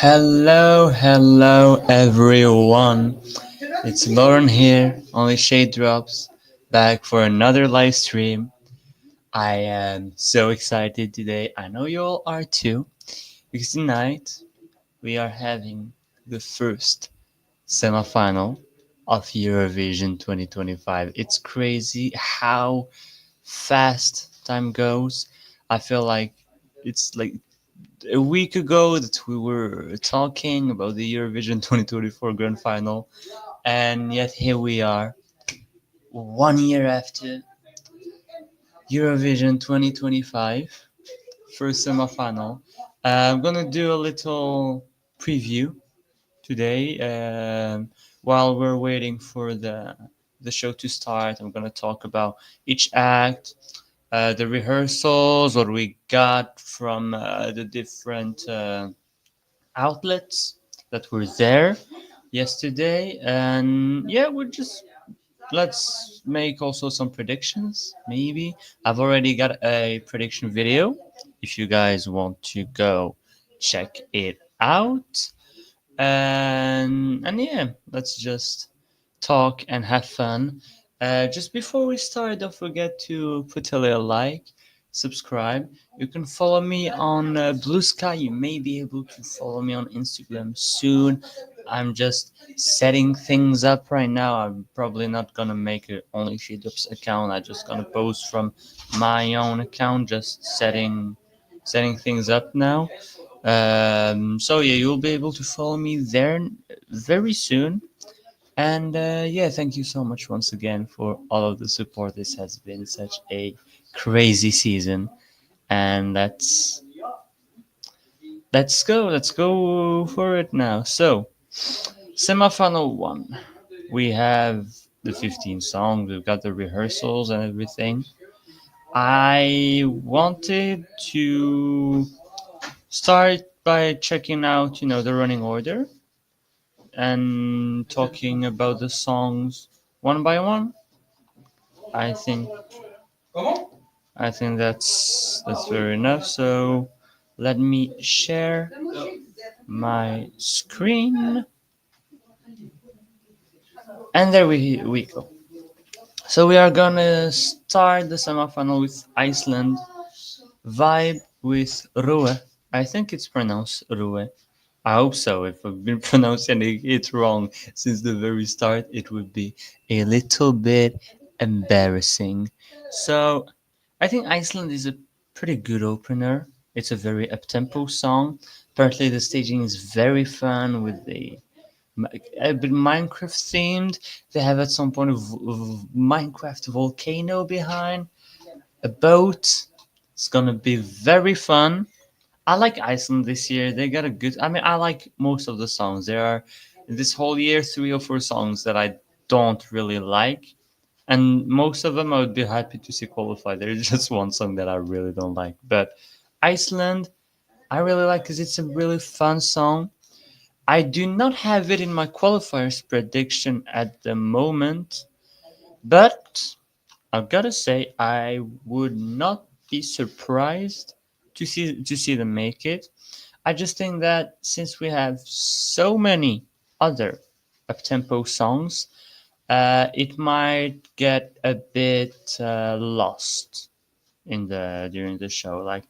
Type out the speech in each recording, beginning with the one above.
Hello, everyone. It's Lauren here, only Shade Drops, back for another live stream. I am so excited today. I know you all are too, because tonight we are having the first semifinal of Eurovision 2025. It's crazy how fast time goes. I feel like it's like a week ago that we were talking about the Eurovision 2024 grand final, and yet here we are, 1 year after Eurovision 2025, first semifinal. I'm gonna do a little preview today. While we're waiting for the show to start, I'm gonna talk about each act, the rehearsals, what we got from the different outlets that were there yesterday, and yeah, we're just let's make also some predictions. Maybe I've already got a prediction video if you guys want to go check it out. And yeah, let's just talk and have fun. Just before we start, don't forget to put a little like, subscribe. You can follow me on Blue Sky. You may be able to follow me on Instagram soon. I'm just setting things up right now. I'm probably not gonna make an only Sheetups account. I'm just gonna post from my own account, just setting things up now. So yeah, you'll be able to follow me there very soon. And yeah, thank you so much once again for all of the support. This has been such a crazy season, and let's go for it now. So semifinal one, we have the 15 songs. We've got the rehearsals and everything. I wanted to start by checking out, the running order and talking about the songs one by one. I think I think that's fair enough. So let me share my screen, and there we go. So we are gonna start the semifinal with Iceland, Vibe with Rue. I think it's pronounced Rue. I hope so. If I've been pronouncing it wrong since the very start, it would be a little bit embarrassing. So, I think Iceland is a pretty good opener. It's a very up-tempo song. Apparently, the staging is very fun with a bit Minecraft themed. They have at some point a Minecraft volcano behind a boat. It's gonna be very fun. I like Iceland this year. They got a good. I mean, I like most of the songs. There are this whole year 3 or 4 songs that I don't really like, and most of them I would be happy to see qualify. There's just one song that I really don't like, but Iceland I really like because it's a really fun song. I do not have it in my qualifiers prediction at the moment, but I've got to say I would not be surprised to see them make it. I just think that since we have so many other up-tempo songs, it might get a bit lost in the during the show. Like,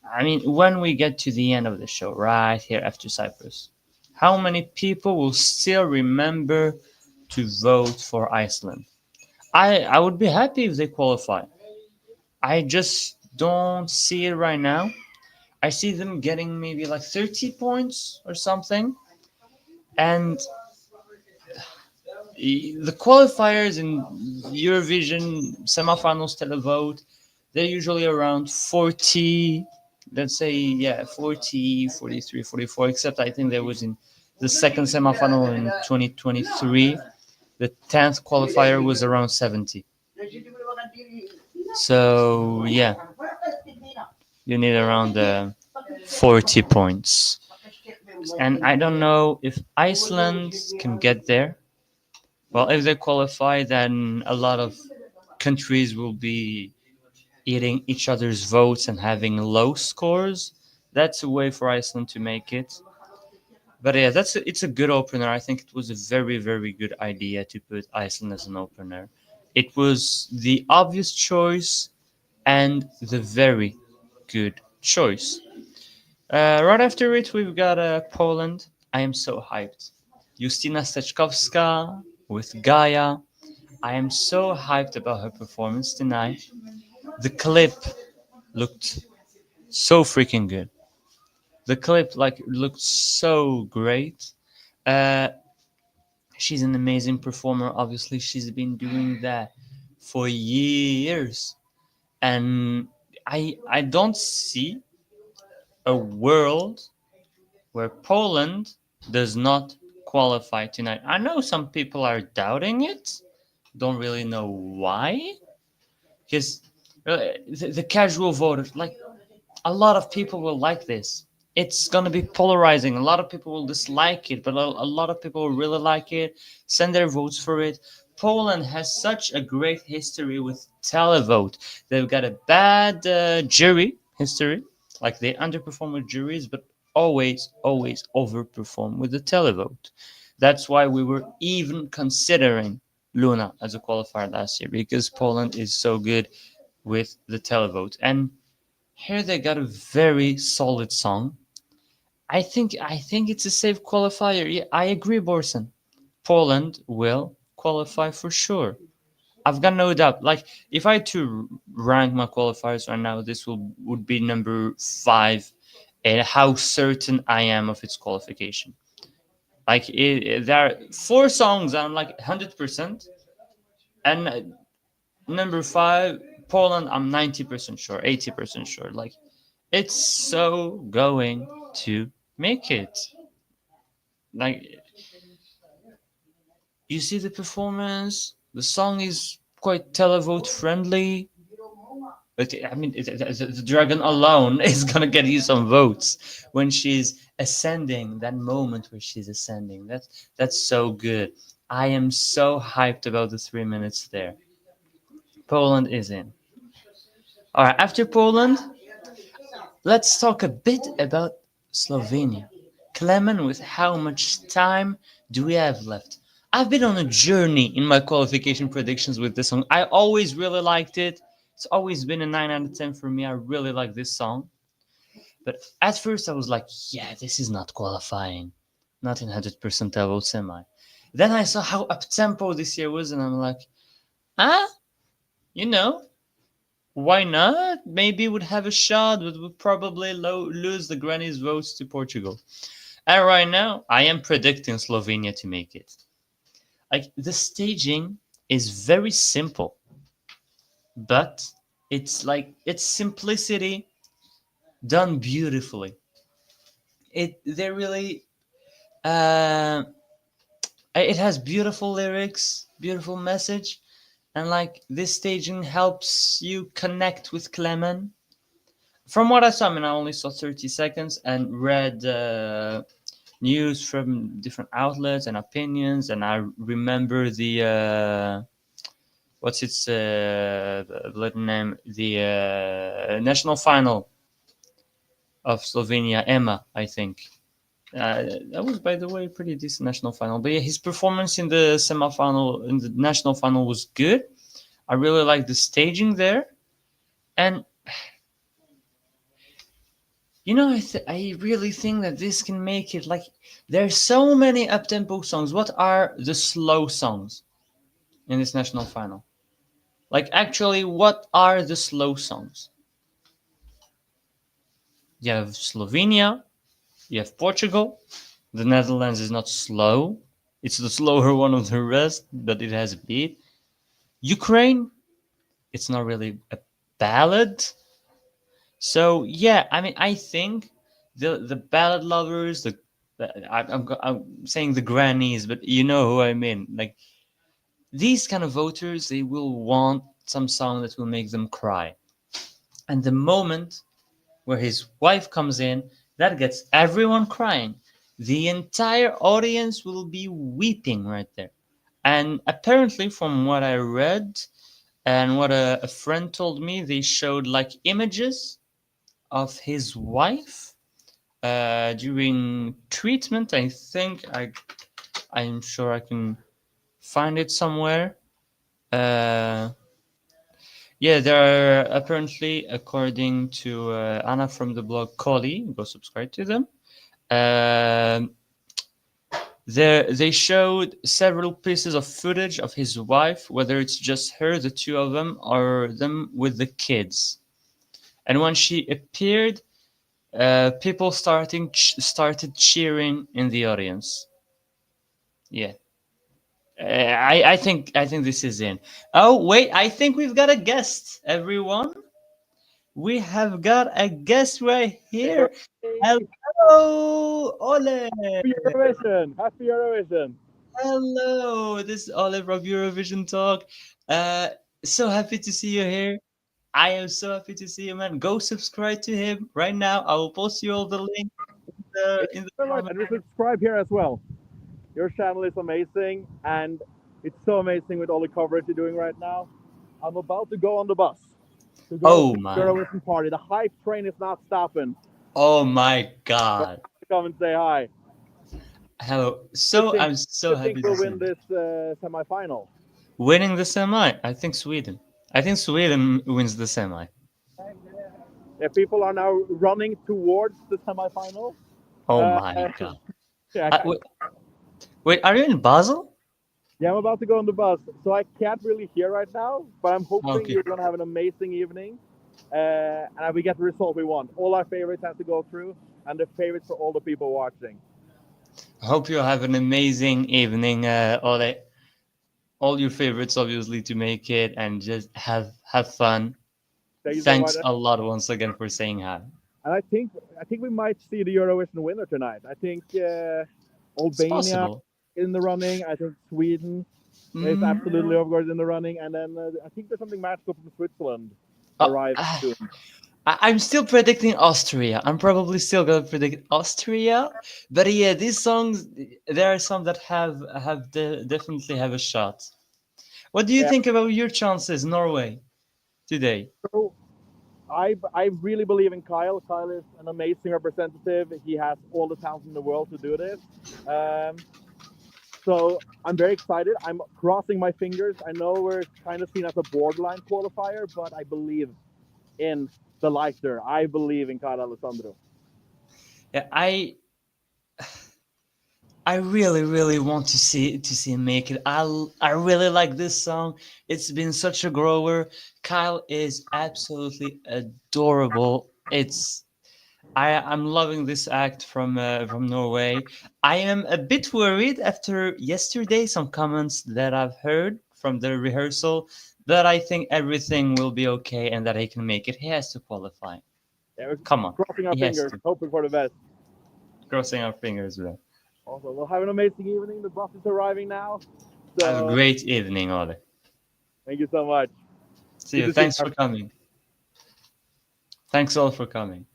I mean, when we get to the end of the show, right here after Cyprus, how many people will still remember to vote for Iceland? I would be happy if they qualify. I just don't see it right now. I see them getting maybe like 30 points or something. And the qualifiers in Eurovision semifinals televote, they're usually around 40, let's say, yeah, 40, 43, 44, except I think there was in the second semifinal in 2023, the 10th qualifier was around 70. So, yeah, you need around 40 points. And I don't know if Iceland can get there. Well, if they qualify, then a lot of countries will be eating each other's votes and having low scores. That's a way for Iceland to make it. But yeah, it's a good opener. I think it was a very very good idea to put Iceland as an opener. It was the obvious choice and the very good choice. Right after it, we've got Poland. I am so hyped. Justina Steczkowska with Gaia. I am so hyped about her performance tonight. The clip looked so freaking good. The clip looked so great. Uh, she's an amazing performer. Obviously, she's been doing that for years, and I don't see a world where Poland does not qualify tonight. I know some people are doubting it. Don't really know why, because the casual voters, like a lot of people will like this. It's gonna be polarizing. A lot of people will dislike it, but a lot of people will really like it. Send their votes for it. Poland has such a great history with televote. They've got a bad jury history, like they underperform with juries, but always overperform with the televote. That's why we were even considering Luna as a qualifier last year because Poland is so good with the televote. And here they got a very solid song. I think it's a safe qualifier. Yeah, I agree, Borson. Poland will qualify for sure. I've got no doubt. Like if I had to rank my qualifiers right now, this will would be number 5, and how certain I am of its qualification. Like there are 4 songs I'm like 100%, and number 5, Poland, I'm 90% sure, 80% sure. Like it's so going to make it. Like you see the performance, the song is quite televote friendly. But I mean, the dragon alone is gonna get you some votes when she's ascending. That moment where she's ascending, that's so good. I am so hyped about the 3 minutes there. Poland is in. All right, after Poland, let's talk a bit about Slovenia. Clement, with how much time do we have left? I've been on a journey in my qualification predictions with this song. I always really liked it. It's always been a 9 out of 10 for me. I really like this song. But at first, I was like, yeah, this is not qualifying. Not in 100% level semi. Then I saw how up tempo this year was, and I'm like, ah, you know, why not? Maybe would have a shot, but would probably lose the granny's votes to Portugal. And right now, I am predicting Slovenia to make it. Like the staging is very simple, but it's like it's simplicity done beautifully. They really uh, it has beautiful lyrics, beautiful message, and like this staging helps you connect with Clement. From what I saw, I mean, I only saw 30 seconds and read news from different outlets and opinions, and I remember the what's its bloody name, the national final of Slovenia, Emma, I think. That was, by the way, a pretty decent national final. But yeah, his performance in the semi-final, in the national final, was good. I really like the staging there, and I really think that this can make it. Like, there's so many up-tempo songs. What are the slow songs in this national final? Like, actually, what are the slow songs? You have Slovenia, you have Portugal. The Netherlands is not slow. It's the slower one of the rest, but it has a beat. Ukraine, it's not really a ballad. So yeah, I mean, I think the ballad lovers, I'm saying the grannies, but you know who I mean. Like these kind of voters, they will want some song that will make them cry. And the moment where his wife comes in, that gets everyone crying. The entire audience will be weeping right there. And apparently, from what I read and what a friend told me, they showed like images of his wife during treatment. I think I'm sure I can find it somewhere. Uh, yeah, there are apparently, according to Anna from the blog Collie, go subscribe to them. Um they showed several pieces of footage of his wife, whether it's just her, the two of them, or them with the kids. And when she appeared, people started cheering in the audience. Yeah, I think this is in. Oh wait, I think we've got a guest, everyone. We have got a guest right here. Hey, Hello, Ole. Eurovision! Happy Eurovision! Hello, this is Ole from Eurovision Talk. Uh, so happy to see you here. I am so happy to see you, man. Go subscribe to him right now. I will post you all the link Thank in the you so much, comment. and we subscribe here as well. Your channel is amazing, and it's so amazing with all the coverage you're doing right now. I'm about to go on the bus to go Oh to the my, Eurovision party. The hype train is not stopping. oh my But God. come and say hi. Hello. Who do you So think, I'm who so do you think happy to will see win you. this semi-final? Winning the semi. I think Sweden. I think Sweden wins the semi. Yeah, people are now running towards the semi-final. Oh Uh, my God. yeah, Wait, wait, are you in Basel? Yeah, I'm about to go on the bus, so I can't really hear right now. But I'm hoping Okay. you're gonna have an amazing evening, and we get the result we want. All our favorites have to go through, and the favorites for all the people watching. Hope you have an amazing evening, Ole. All your favorites, obviously, to make it and just have fun. Thank you so much. Thanks a lot once again for saying hi. And I think we might see the Eurovision winner tonight. I think It's Albania possible. in the running. I think Sweden is Mm, absolutely, of course, in the running, and then I think there's something magical from Switzerland uh, arriving uh, soon. I'm still predicting Austria. I'm probably still gonna predict Austria, but yeah, these songs, there are some that definitely have a shot. What do you Yeah. think about your chances, Norway, today? So I really believe in Kyle. Kyle is an amazing representative. He has all the talent in the world to do this. Um, so I'm very excited. I'm crossing my fingers. I know we're kind of seen as a borderline qualifier, but I believe in the lighter. I believe in Kyle Alessandro. Yeah, I really, really want to see him make it. I really like this song. It's been such a grower. Kyle is absolutely adorable. I'm loving this act from Norway. I am a bit worried after yesterday some comments that I've heard from the rehearsal, but I think everything will be okay and that he can make it. He has to qualify. Yeah, we're Come on, crossing our he has fingers, to. hoping for the best. Crossing our fingers, bro. Also, we'll have an amazing evening. The bus is arriving now. Have a So great evening, Ole. thank you so much. See Good you. to see Thanks you. for coming. Thanks all for coming.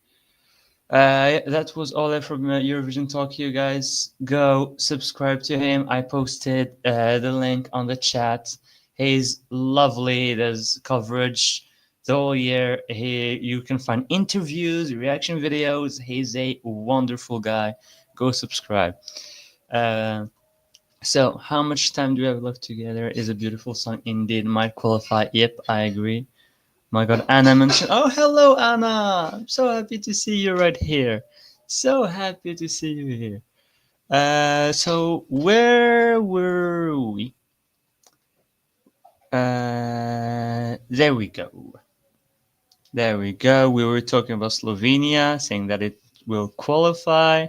That was Ole from Eurovision Talk. You guys go subscribe to him. I posted the link on the chat. He's lovely. There's coverage the whole year. You can find interviews, reaction videos. He's a wonderful guy. Go subscribe. Uh, so, how much time do we have left together? Is a beautiful song indeed. Might qualify. Yep, I agree. My God, Anna mentioned. Oh, hello, Anna. I'm so happy to see you right here. So happy to see you here. So where were we? There we go. There we go. We were talking about Slovenia, saying that it will qualify,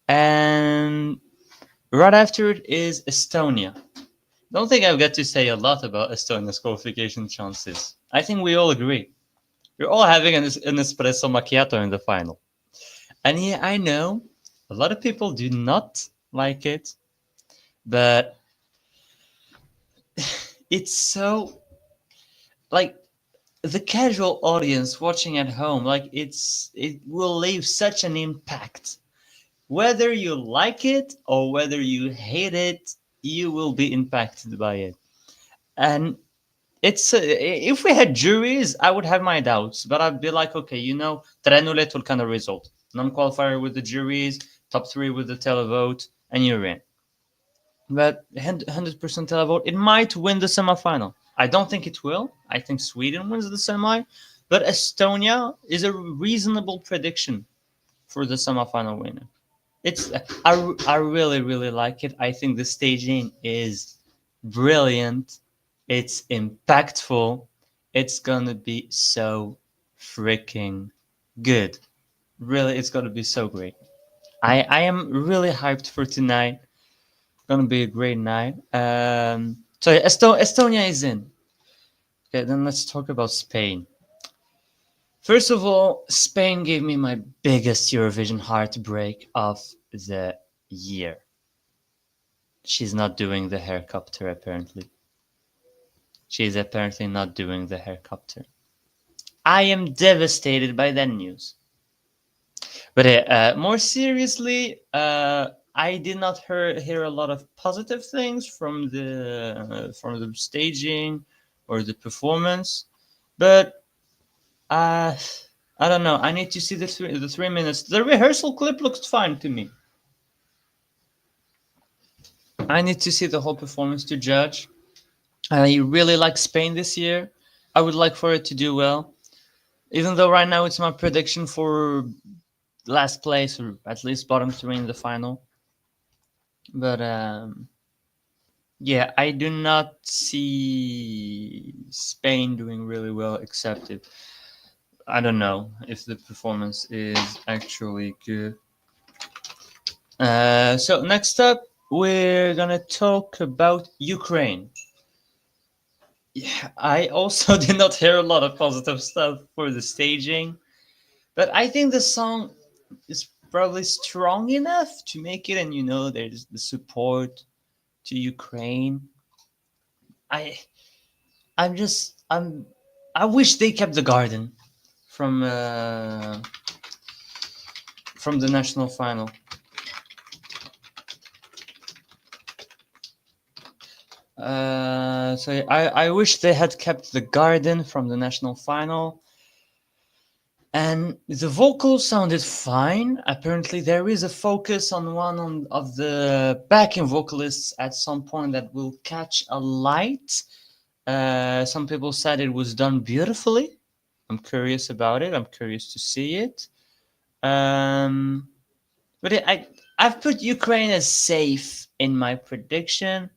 and right after it is Estonia. Don't think I've got to say a lot about Estonia's qualification chances. I think we all agree. We're all having an espresso macchiato in the final. And yeah, I know a lot of people do not like it, but it's so like the casual audience watching at home, like it will leave such an impact. Whether you like it or whether you hate it, you will be impacted by it. And it's if we had juries, I would have my doubts, but I'd be like, okay, trenuletul kind of result. non-qualifier with the juries, top 3 with the televote, and you're in. But 100% televote, it might win the semifinal. I don't think it will. I think Sweden wins the semi, but Estonia is a reasonable prediction for the semifinal winner. It's I really like it. I think the staging is brilliant. It's impactful. It's gonna be so freaking good. Really, it's gonna be so great. I am really hyped for tonight. Gonna be a great night. So yeah, Estonia is in. Okay, then let's talk about Spain. First of all, Spain gave me my biggest Eurovision heartbreak of the year. She's not doing the helicopter, apparently. She's apparently not doing the helicopter. I am devastated by that news. But more seriously, I did not hear a lot of positive things from the staging or the performance. But uh, I don't know. I need to see the 3 minutes. The rehearsal clip looks fine to me. I need to see the whole performance to judge. I really like Spain this year. I would like for it to do well. Even though right now it's my prediction for last place or at least bottom 3 in the final. But yeah, I do not see Spain doing really well, except if I don't know if the performance is actually good. So next up, we're gonna talk about Ukraine. Yeah, I also did not hear a lot of positive stuff for the staging, but I think the song is probably strong enough to make it, and there's the support to Ukraine. I I'm just I wish they kept the garden from uh, from the national final. So I wish they had kept the garden from the national final. And the vocals sounded fine. Apparently, there is a focus on of the backing vocalists at some point that will catch a light. Some people said it was done beautifully. I'm curious about it. I'm curious to see it. Um, but I've put Ukraine as safe in my prediction.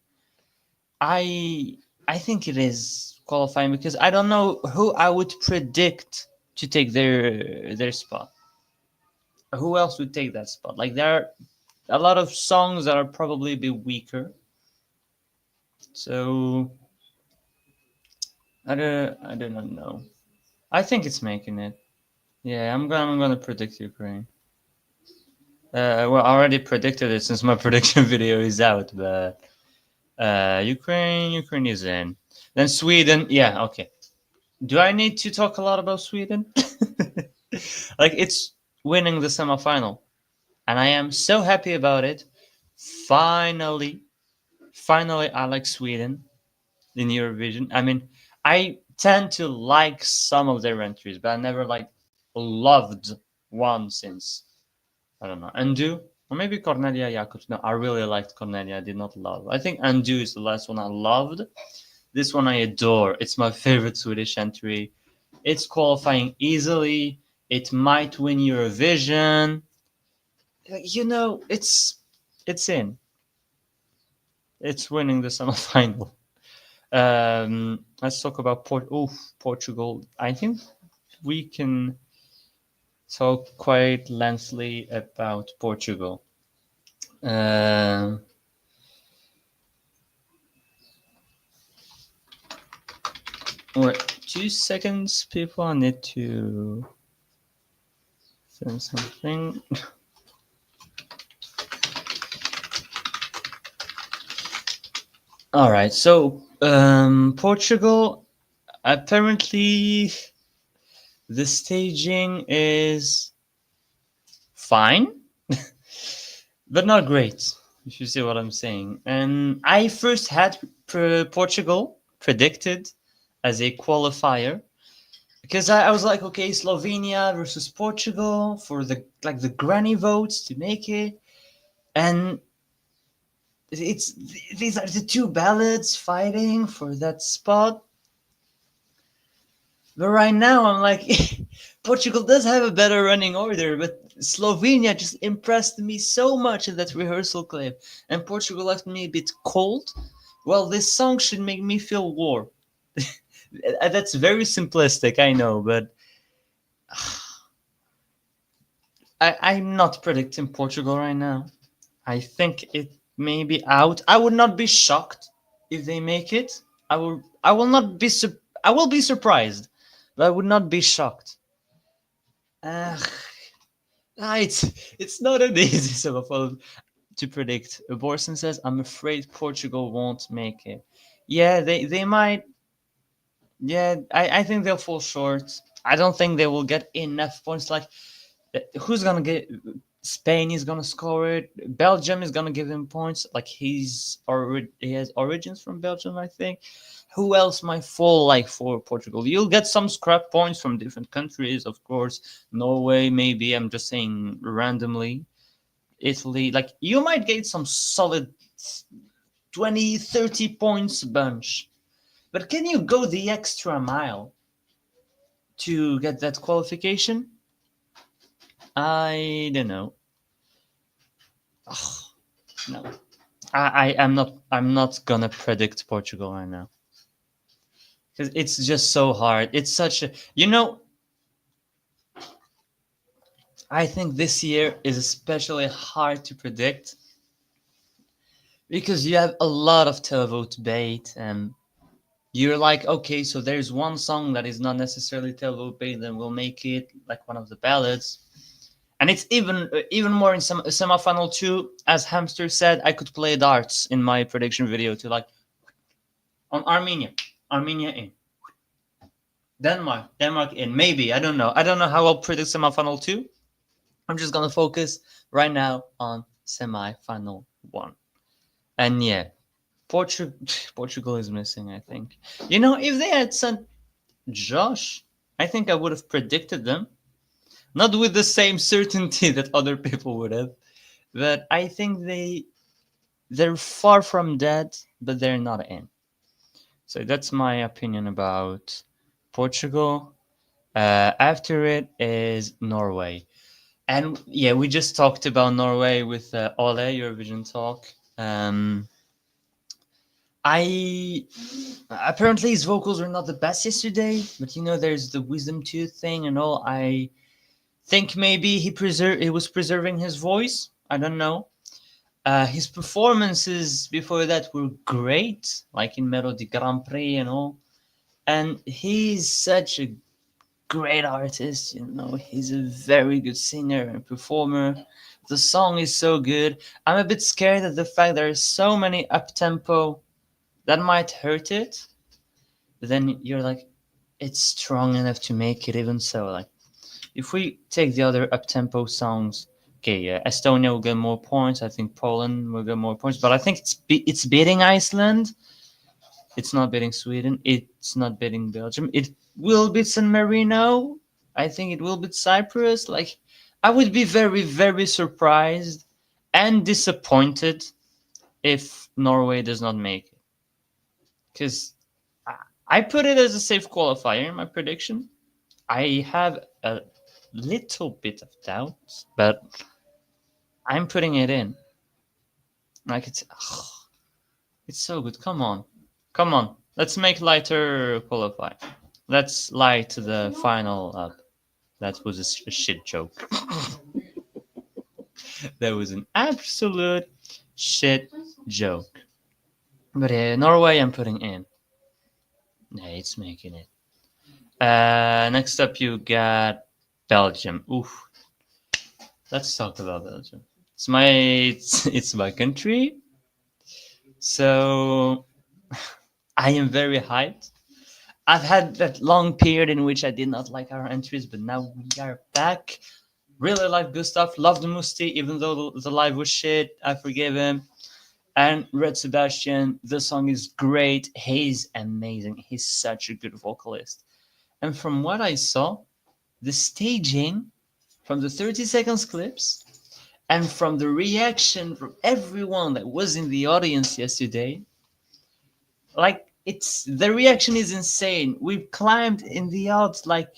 I I think it is qualifying because I don't know who I would predict to take their spot. Who else would take that spot? Like there are a lot of songs that are probably a bit weaker. So I do not know. I think it's making it. Yeah, I'm gonna predict Ukraine. Well, I already predicted it since my prediction video is out, but Ukraine is in. Then Sweden, yeah, okay. Do I need to talk a lot about Sweden? Like it's winning the semifinal, and I am so happy about it. Finally, finally, I like Sweden in Eurovision. I mean, I tend to like some of their entries, but I never like loved one since I don't know Undo or maybe Cornelia Jacobs. No, I really liked Cornelia. I did not love. I think Undo is the last one I loved. This one I adore. It's my favorite Swedish entry. It's qualifying easily. It might win Eurovision. It's in. It's winning the semifinal. Let's talk about Portugal. I think we can talk quite lengthily about Portugal. Wait, 2 seconds, people. I need to send something. All right, so Portugal, apparently the staging is fine, but not great, if you see what I'm saying. And I first had Portugal predicted as a qualifier because I was like, okay, Slovenia versus Portugal for the granny votes to make it, and it's these are the two ballads fighting for that spot. But right now, I'm like, Portugal does have a better running order, but Slovenia just impressed me so much in that rehearsal clip, and Portugal left me a bit cold. Well, this song should make me feel warm. That's very simplistic, I know, but I'm not predicting Portugal right now. I think it may be out. I would not be shocked if they make it. I will not be. I will be surprised, but I would not be shocked. Uh, it's not an easy semifinal to predict. Borson says, "I'm afraid Portugal won't make it." Yeah, they might. Yeah, I think they'll fall short. I don't think they will get enough points. Like, who's gonna get? Spain is gonna score it. Belgium is gonna give him points. Like he has origins from Belgium, I think. Who else might fall like for Portugal? You'll get some scrap points from different countries, of course. Norway, maybe. I'm just saying randomly. Italy, like you might get some solid 20, 30 points bunch. But can you go the extra mile to get that qualification? I don't know. Ugh, no. I'm not gonna predict Portugal right now. Because it's just so hard. It's such a I think this year is especially hard to predict because you have a lot of televote bait and you're like, okay, so there's one song that is not necessarily televote bait, then we'll make it like one of the ballads. And it's even more in some semifinal two. As Hamster said, I could play darts in my prediction video to like on Armenia in, Denmark in. Maybe I don't know how I'll predict semifinal two. I'm just gonna focus right now on semifinal one. And yeah, Portugal is missing. I think if they had sent Josh, I think I would have predicted them. Not with the same certainty that other people would have, but I think they're far from dead, but they're not in. So that's my opinion about Portugal. After it is Norway. And yeah, we just talked about Norway with Ole, Eurovision Talk. I apparently his vocals are not the best yesterday, but there's the wisdom tooth thing and all. I think maybe he was preserving his voice. I don't know. His performances before that were great, like in Melody Grand Prix and all. And he's such a great artist, he's a very good singer and performer. The song is so good. I'm a bit scared at the fact there are so many up tempo that might hurt it. But then you're like, it's strong enough to make it even so. Like, if we take the other up tempo songs, okay, yeah, Estonia will get more points. I think Poland will get more points, but I think it's beating Iceland. It's not beating Sweden. It's not beating Belgium. It will beat San Marino. I think it will beat Cyprus. Like, I would be very, very surprised and disappointed if Norway does not make it. Because I put it as a safe qualifier in my prediction. I have a little bit of doubts, but I'm putting it in. Like, it's so good. Come on. Come on. Let's make lighter qualify. Let's light the final up. That was a shit joke. That was an absolute shit joke. But yeah, Norway I'm putting in. Yeah, it's making it. Next up you got Belgium. Oof. Let's talk about Belgium. It's my country. So I am very hyped. I've had that long period in which I did not like our entries, but now we are back. Really like Gustav, loved Musti, even though the live was shit. I forgive him. And Red Sebastian, the song is great. He's amazing. He's such a good vocalist. And from what I saw, the staging from the 30 seconds clips and from the reaction from everyone that was in the audience yesterday, like it's the reaction is insane. We've climbed in the odds like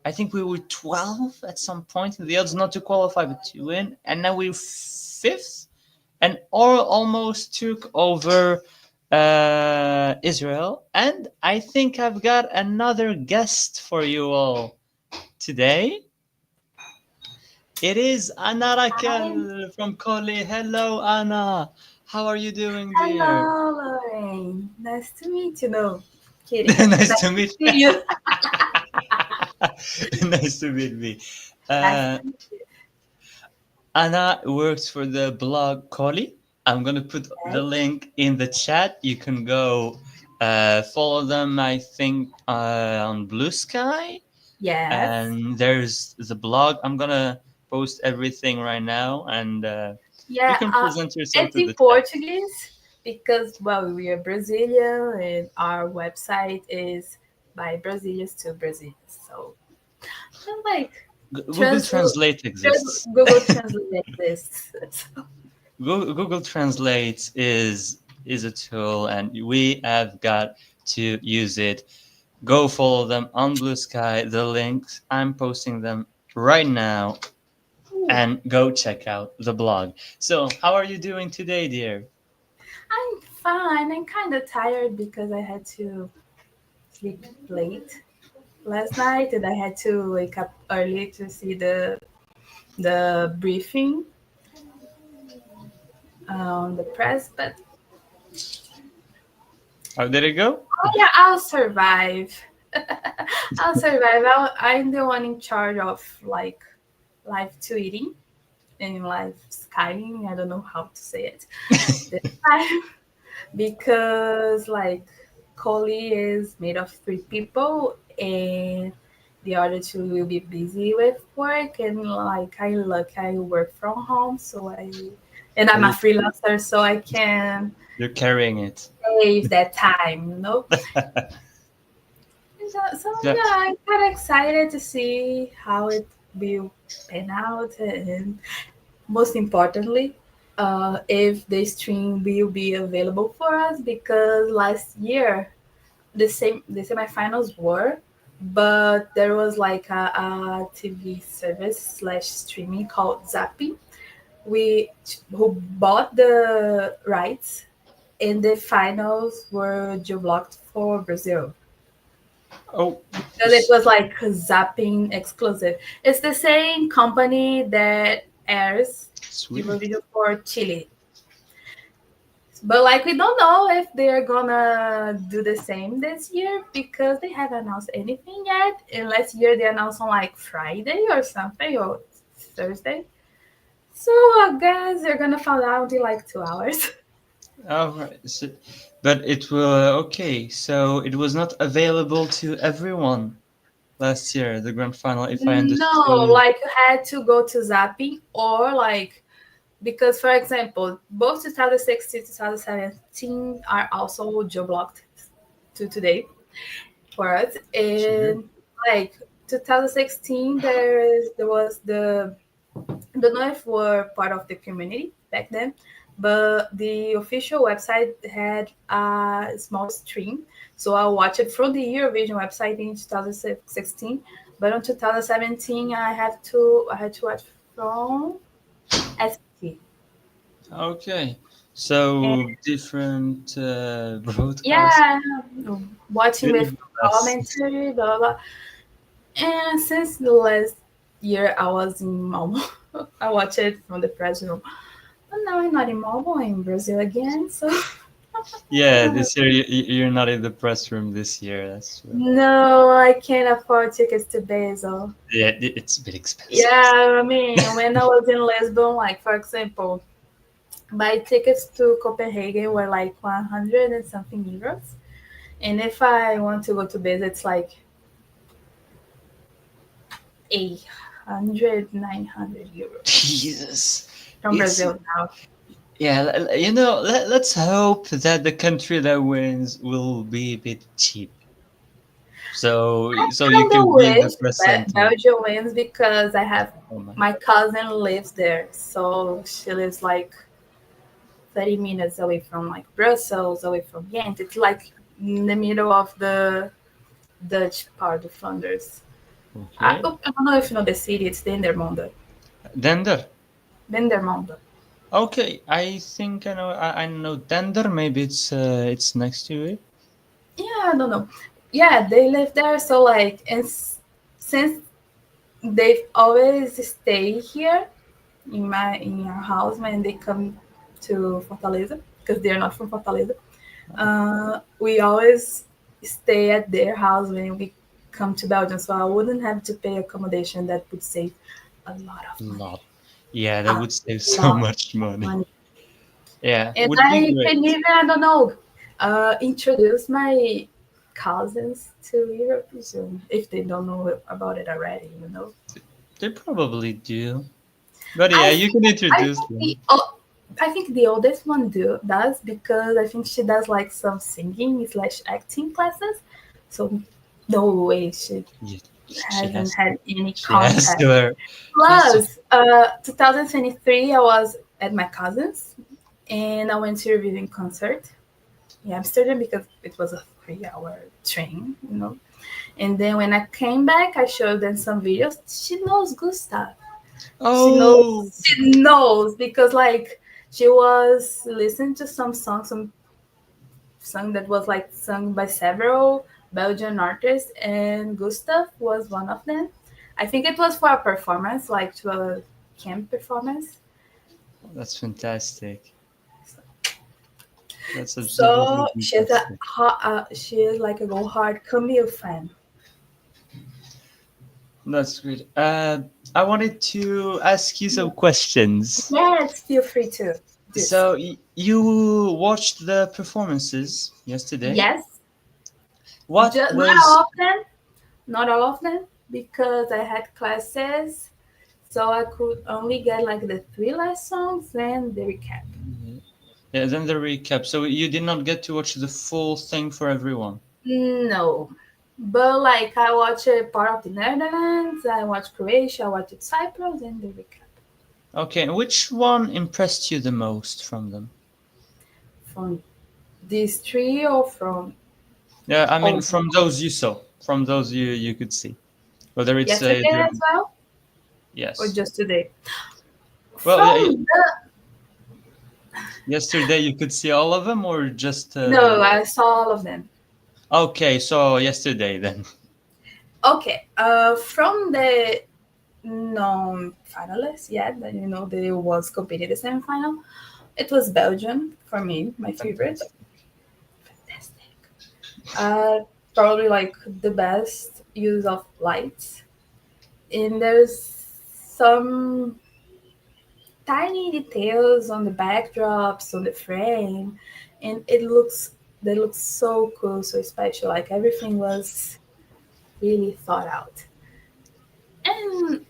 I think we were 12 at some point in the odds not to qualify but to win, and now we're fifth, and all almost took over Israel. And I think I've got another guest for you all today. It is Anna Hi. Raquel from Coli. Hello, Anna. How are you doing, dear? Hello, Lorraine. Nice to meet you. No, kidding. Nice Nice to to meet. see you. Nice to meet me. Nice Uh, to meet you. Anna works for the blog Coli. I'm gonna put the Okay. link in the chat. You can go follow them. I think on Blue Sky, Yes. and there's the blog. I'm gonna post everything right now, and you Yeah, can present yourself it's to the in chat. Portuguese because, well, we are Brazilian and our website is by Brazilians to Brazilians. So, I'm like, Google trans- Translate exists. Google Translate this. Google Translate is a tool, and we have got to use it. Go follow them on Blue Sky. The links I'm posting them right now, Ooh, and go check out the blog. So, how are you doing today, dear? I'm fine. I'm kind of tired because I had to sleep late last night and I had to wake up early to see the briefing on the press. But How did it go? oh yeah, I'll survive. I'll survive. I'm the one in charge of like live tweeting and live skying. I don't know how to say it this time because like Coley is made of three people and the other two will be busy with work and like I work from home so I and So I'm a freelancer so I can you're carrying it. save that time, you know. So Yeah. yeah, I'm kind of excited to see how it will pan out and most importantly if the stream will be available for us because last year the semifinals were, but there was like a TV service slash streaming called Zapping. We who bought the rights, and the finals were geo-blocked for Brazil Oh, because it was like Zapping exclusive. It's the same company that airs sweet. Eurovision for Chile. But like we don't know if they're gonna do the same this year because they haven't announced anything yet. And last year they announced on like Friday or something or Thursday. So I guess they're gonna find out in like 2 hours. All right. So, but it will okay. So it was not available to everyone last year, the grand final, if I No, understood. like you had to go to Zapping or like because for example, both 2016 2017 are also geo blocked to today for us. Sure. And like 2016 there was the I don't know if we're part of the community back then, but the official website had a small stream. So I watched it from the Eurovision website in 2016. But in 2017, I had to watch from ST. Okay. And So different broadcasts. yeah, watching It is with the best. commentary, blah blah. And since the last year I was in Malmo, I watched it from the press room. But now I'm not in Malmo, I'm in Brazil again. So Yeah, this year you're not in the press room this year. That's true. no, I can't afford tickets to Basel. Yeah, it's a bit expensive. Yeah, I mean, when I was in Lisbon, like for example, my tickets to Copenhagen were like 100 and something euros. And if I want to go to Basel, it's like 800, 900 euros Jesus, from it's Brazil now. yeah. You know, let's hope that the country that wins will be a bit cheap. So you Kind of can be the wish presenter. Belgium wins because I have Oh my. my cousin lives there, so she lives like 30 minutes away from like Brussels, away from Ghent. It's like in the middle of the Dutch part of Flanders. Okay. I don't know if you know the city. It's Dendermonde. Dender. Dendermonde. Okay, I think I know Dender. Maybe it's next to it. Yeah, I don't know. Yeah, they live there. So like, since they've always stay here in our house when they come to Fortaleza because they're not from Fortaleza. We always stay at their house when we come to Belgium, so I wouldn't have to pay accommodation. That would save a lot of money. Lot. Yeah, that A would save so lot much of money. money. Yeah, And would be I can great. even, I don't know, introduce my cousins to Eurovision if they don't know about it already, you know. They probably do. But I yeah, you think can I introduce think them. I think the oldest one does because I think she does like some singing slash acting classes. So no way she Yeah, she hasn't has had any she has contact. to her. She has to. Plus, 2023, I was at my cousin's and I went to a Eurovision concert in Amsterdam because it was a 3 hour train, you know. And then when I came back, I showed them some videos. She knows Gustav. She knows. Oh, She knows because like she was listening to some songs, some song that was like sung by several Belgian artists, and Gustav was one of them. I think it was for a performance, like to a camp performance. that's fantastic. That's So absolutely fantastic. she is like a go hard Camille fan. That's great. I wanted to ask you some questions. Yes, feel free to do so. So you watched the performances yesterday. Yes, What just not all was of them, not all of them, because I had classes, so I could only get like the three last songs and the recap. yeah, then the recap. So you did not get to watch the full thing for everyone. No, but like I watched a part of the Netherlands, I watched Croatia, I watched Cyprus, and the recap Okay, and which one impressed you the most from them? from these three or from Yeah, I all mean of them. from those you saw, from those you could see. Whether it's Yesterday as well, or yes. just today. Well, From the yesterday you could see all of them, or just no, I saw all of them. okay. So yesterday then. Okay, from the non-finalists, yeah, that you know they was competing the semi-final. It was Belgium for me, my favorite. Fantastic. Fantastic. Uh, Probably like the best use of lights. And there's some tiny details on the backdrops, on the frame, and they look so cool, so special. Like everything was really thought out. And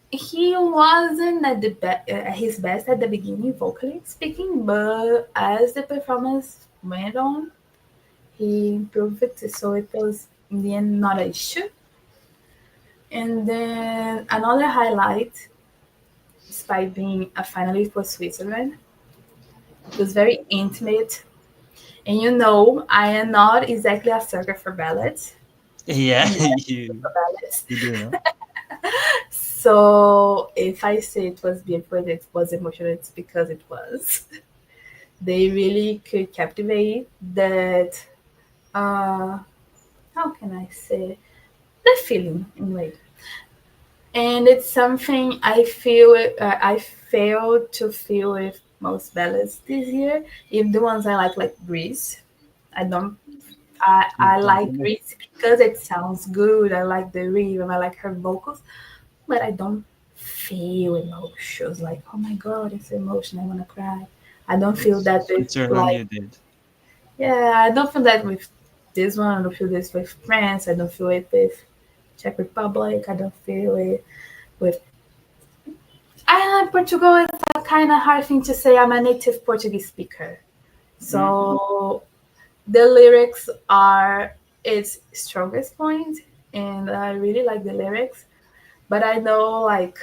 he wasn't at his best at the beginning, vocally speaking, but as the performance went on, he improved it, so it was in the end not an issue. And then another highlight, despite being a finalist, was Switzerland. It was very intimate. And you know, I am not exactly a sucker for ballads. Yeah, I'm not you for ballads. you do know. So if I say it was beautiful, it was emotional, it's because it was. They really could captivate that, uh, how can I say, the feeling in a way. And it's something I failed to feel with most ballads this year. Even the ones I like Grease. I don't. I like Grease because it sounds good. I like the rhythm. I like her vocals, but I don't feel emotions like oh my god, it's emotion. I wanna cry. I don't feel It's that with Switzerland. like You did. yeah. I don't feel that with this one. I don't feel this with France. I don't feel it with Czech Republic. I don't feel it with Portugal is a kind of hard thing to say. I'm a native Portuguese speaker, Mm. so the lyrics are its strongest point, and I really like the lyrics. But I know like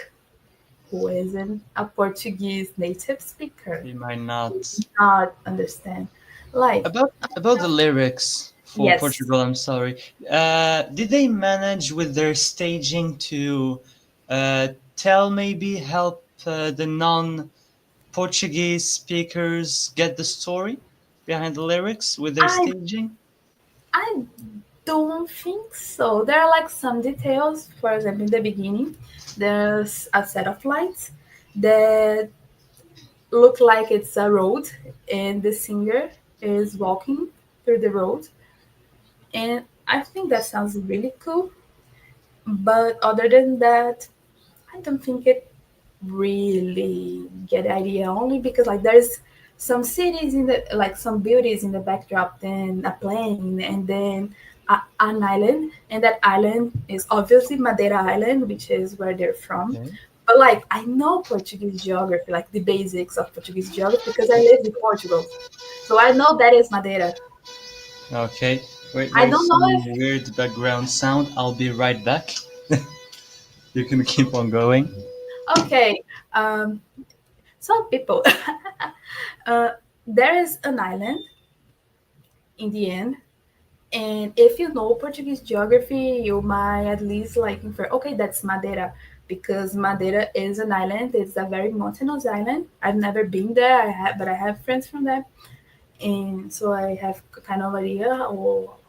who isn't a Portuguese native speaker You might not. not understand. Like, About the lyrics for yes, Portugal, I'm sorry. Did they manage with their staging to tell, maybe help the non-Portuguese speakers get the story behind the lyrics with their I staging? I don't think so. There are like some details. For example, in the beginning, there's a set of lights that look like it's a road, and the singer is walking through the road, and I think that sounds really cool. But other than that, I don't think it really get the idea, only because like there's some cities in the like some beauties in the backdrop, then a plane, and then an island, and that island is obviously Madeira Island, which is where they're from. Okay. But like I know Portuguese geography, like the basics of Portuguese geography, because I lived in Portugal, so I know that is Madeira. Okay. Wait, I don't there's know some if weird background sound. I'll be right back. You can keep on going. okay. Some people, uh, there is an island in the end. And if you know Portuguese geography, you might at least like infer, okay, that's Madeira, because Madeira is an island. It's a very mountainous island. I've never been there, but I have friends from there, and so I have kind of idea of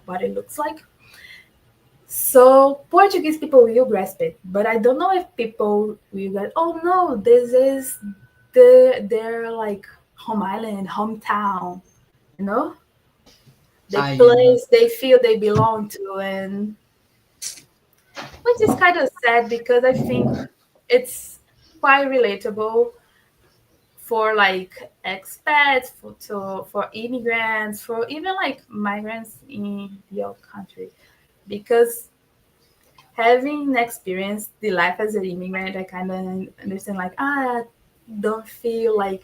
what it looks like. So Portuguese people will grasp it, but I don't know if people will get, oh no, this is their like home island, hometown, you know, the I place they feel they belong to, and which is kind of sad because I think it's quite relatable for like expats, for immigrants, for even like migrants in your country, because having experienced the life as an immigrant, I kind of understand like I don't feel like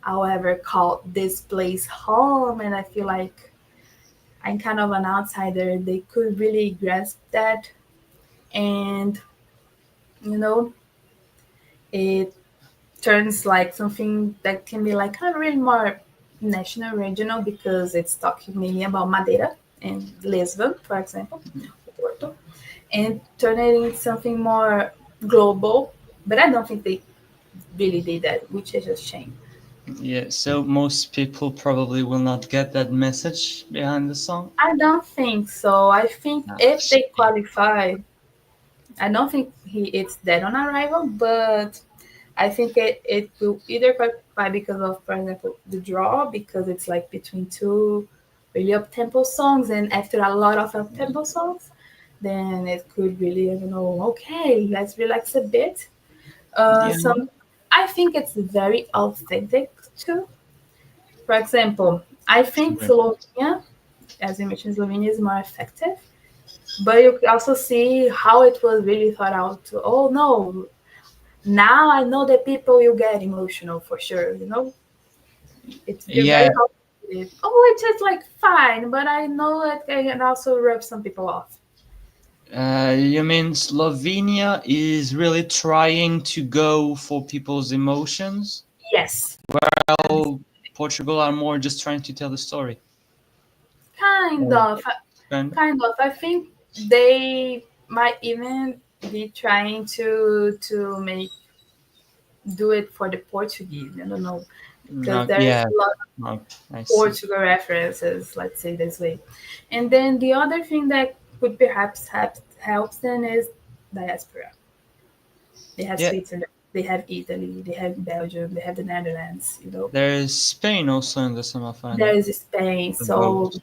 I'll ever call this place home, and I feel like I'm kind of an outsider. They could really grasp that, and you know, it turns like something that can be like kind of really more national, regional, because it's talking mainly about Madeira and Lisbon, for example, Porto, and turn it into something more global. But I don't think they really did that, which is a shame. Yeah, so most people probably will not get that message behind the song. I don't think so. I think Ah, if they shame. qualify, I don't think it's dead on arrival, but I think it will either qualify because of, for example, the draw, because it's like between two really up tempo songs, and after a lot of up tempo songs, then it could really, I don't know, okay, let's relax a bit. Yeah, Some, I think it's very authentic too. For example, I think sure. Slovenia, as you mentioned, Slovenia is more effective, but you can also see how it was really thought out. Oh no, now I know that people will get emotional for sure. You know, you're Yeah, very calculated. Oh, it's just like fine, but I know it can also rub some people off. you mean Slovenia is really trying to go for people's emotions, Yes, while Portugal are more just trying to tell the story. kind Oh, of, kind of. kind of. I think they might even be trying to make do it for the Portuguese. I don't know, because No, there's yeah, a lot of no, I see. Portugal references, let's say this way. And then the other thing that could perhaps helps them is diaspora. They have Yeah, Switzerland, they have Italy, they have Belgium, they have the Netherlands. You know, there's Spain also in the there semifinal. is Spain, The so boat.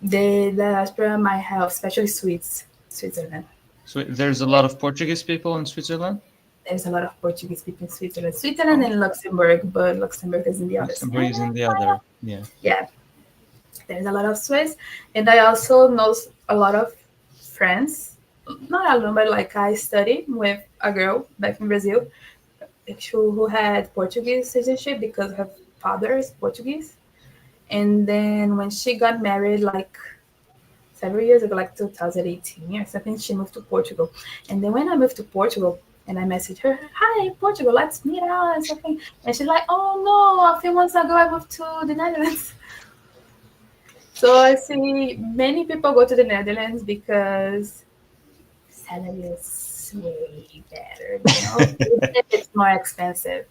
the diaspora might help, especially Switzerland. So there's a lot of Portuguese people in Switzerland. There's a lot of Portuguese people in Switzerland, Switzerland Oh, and Luxembourg, but Luxembourg is in the other Luxembourg side. is in the other. Yeah. Yeah, there's a lot of Swiss, and I also know a lot of friends. Not alone, but like I studied with a girl back in Brazil who had Portuguese citizenship because her father is Portuguese. And then when she got married, like several years ago, like 2018 or something. She moved to Portugal, and then when I moved to Portugal, and I messaged her, "Hi, Portugal, let's meet out and something." And she's like, "Oh no, a few months ago I moved to the Netherlands." So I see many people go to the Netherlands because salary is way better, you know. Even if it's more expensive.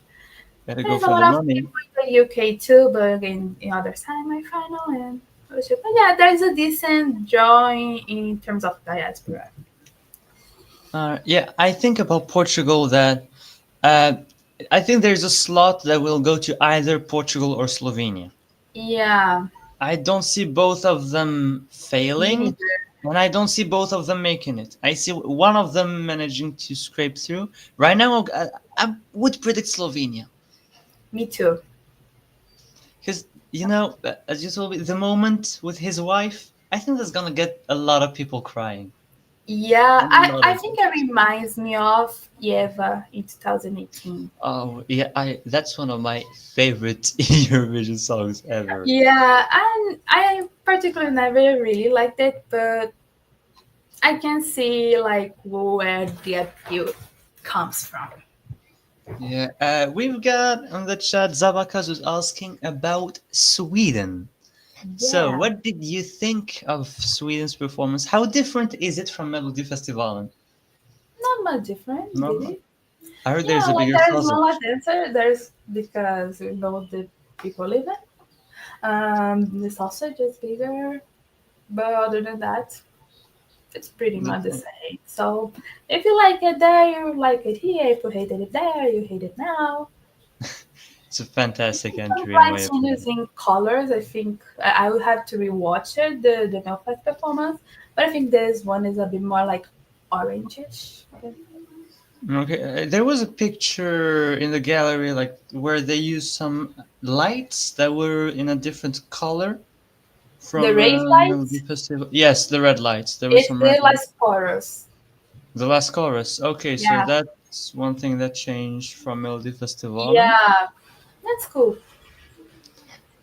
Gotta go There's a for the lot of money. people in the UK too, but again, the other side, my final and fellowship. But yeah, there's a decent drawing in terms of diaspora. Yeah, I think about Portugal that uh, I think there's a slot that will go to either Portugal or Slovenia. Yeah, I don't see both of them me failing, neither. and I don't see both of them making it. I see one of them managing to scrape through. Right now, I would predict Slovenia Me too. because as you told me, the moment with his wife, I think that's gonna get a lot of people crying. A Yeah, lot I of think people. it reminds me of Eva in 2018. Oh yeah, I that's one of my favorite Eurovision songs ever. Yeah, and I particularly never really liked it, but I can see like where the appeal comes from. Yeah, we've got on the chat Zabakas was asking about Sweden. So, Yeah, what did you think of Sweden's performance? How different is it from Melody Festivalen? not much different, Not much. really. I heard Yeah, there's a like bigger there's one sausage. less dancer. There's because we know the people live in. The sausage is bigger, but other than that, it's pretty much the That's- same. So if you like it there, you like it here. If you hated it there, you hate it now. It's a fantastic Some entry, in my bright opinion. using colors. I think I will have to rewatch it, the Belfast performance. But I think this one is a bit more like orangish. Okay, there was a picture in the gallery, like where they used some lights that were in a different color The from raised Melody lights, Festival. Yes, the red lights. There were it's some red the lights. last chorus. The last chorus. Okay, so Yeah, that's one thing that changed from Melody Festivalen. yeah, that's cool.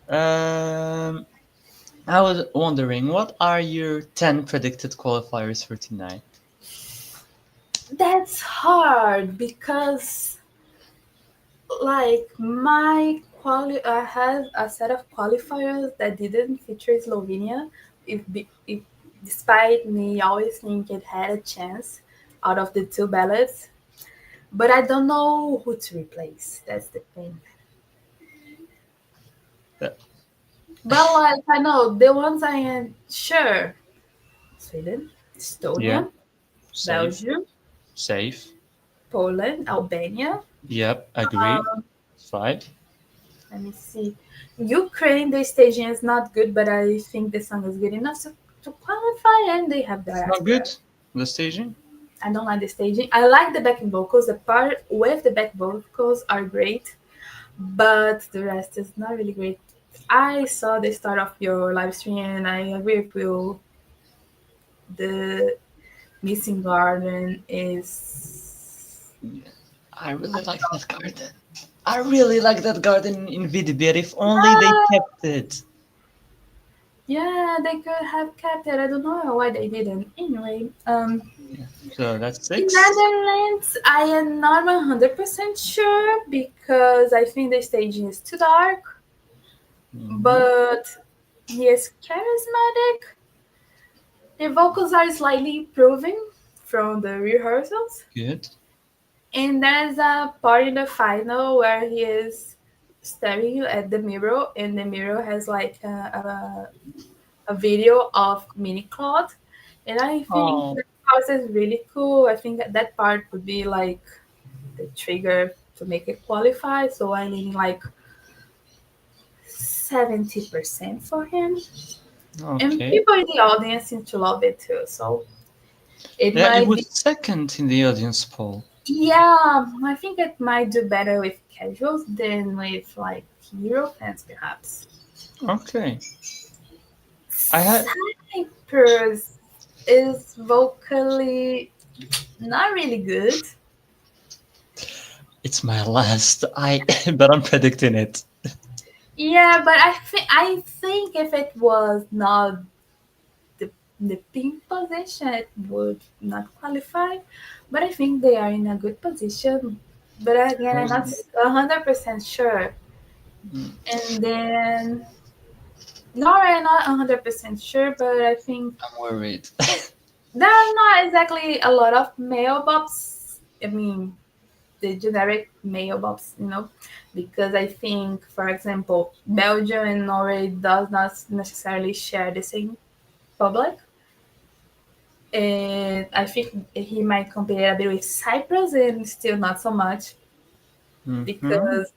Um, I was wondering, what are your 10 predicted qualifiers for tonight? That's hard because like I have a set of qualifiers that didn't feature Slovenia. If despite me always think it had a chance out of the two ballots, but I don't know who to replace. That's the thing. Uh, But like I know the ones I am sure: Sweden, yeah, Estonia, safe, Belgium, safe. Poland, Albania. Yep, agree. Um, 5. Let me see. Ukraine, the staging is not good, but I think the song is good enough to qualify, and they have It's not diaspora. good. The staging. I don't like the staging. I like the backing vocals. The part with the back vocals are great, but the rest is not really great. I saw the start of your live stream, and I agree with you. The Missing Garden is. I really like that garden. I really like that garden in Vidibir. If only they kept it. Yeah, they could have kept it. I don't know why they didn't. Anyway, Yeah. So that's the 6. Netherlands, I am not 100% sure because I think the staging is too dark, Mhm. but he is charismatic. The vocals are slightly improving from the rehearsals, Good. and there's a part in the final where he is staring at the mirror, and the mirror has like a video of Mini Claude, and I think Oh, that part is really cool. I think that part would be like the trigger to make it qualify. So I need like 70% for him. And okay. people in the audience seem to love it too. So it Yeah, it might be, was second in the audience poll. yeah, I think it might do better with casuals than with like hero fans, perhaps. Okay. I had Cyprus is vocally not really good. it's my last. I but I'm predicting it. Yeah, but I think if it was not the the pink position, it would not qualify. But I think they are in a good position. But again, I'm not Um, 100% sure. mm, And then, no, I'm not 100% sure, but I think I'm worried. there are not exactly a lot of male bobs. I mean, the generic male bobs, because I think, for example, Belgium and Norway does not necessarily share the same public. And I think he might compare a bit with Cyprus and still not so much Hmm. because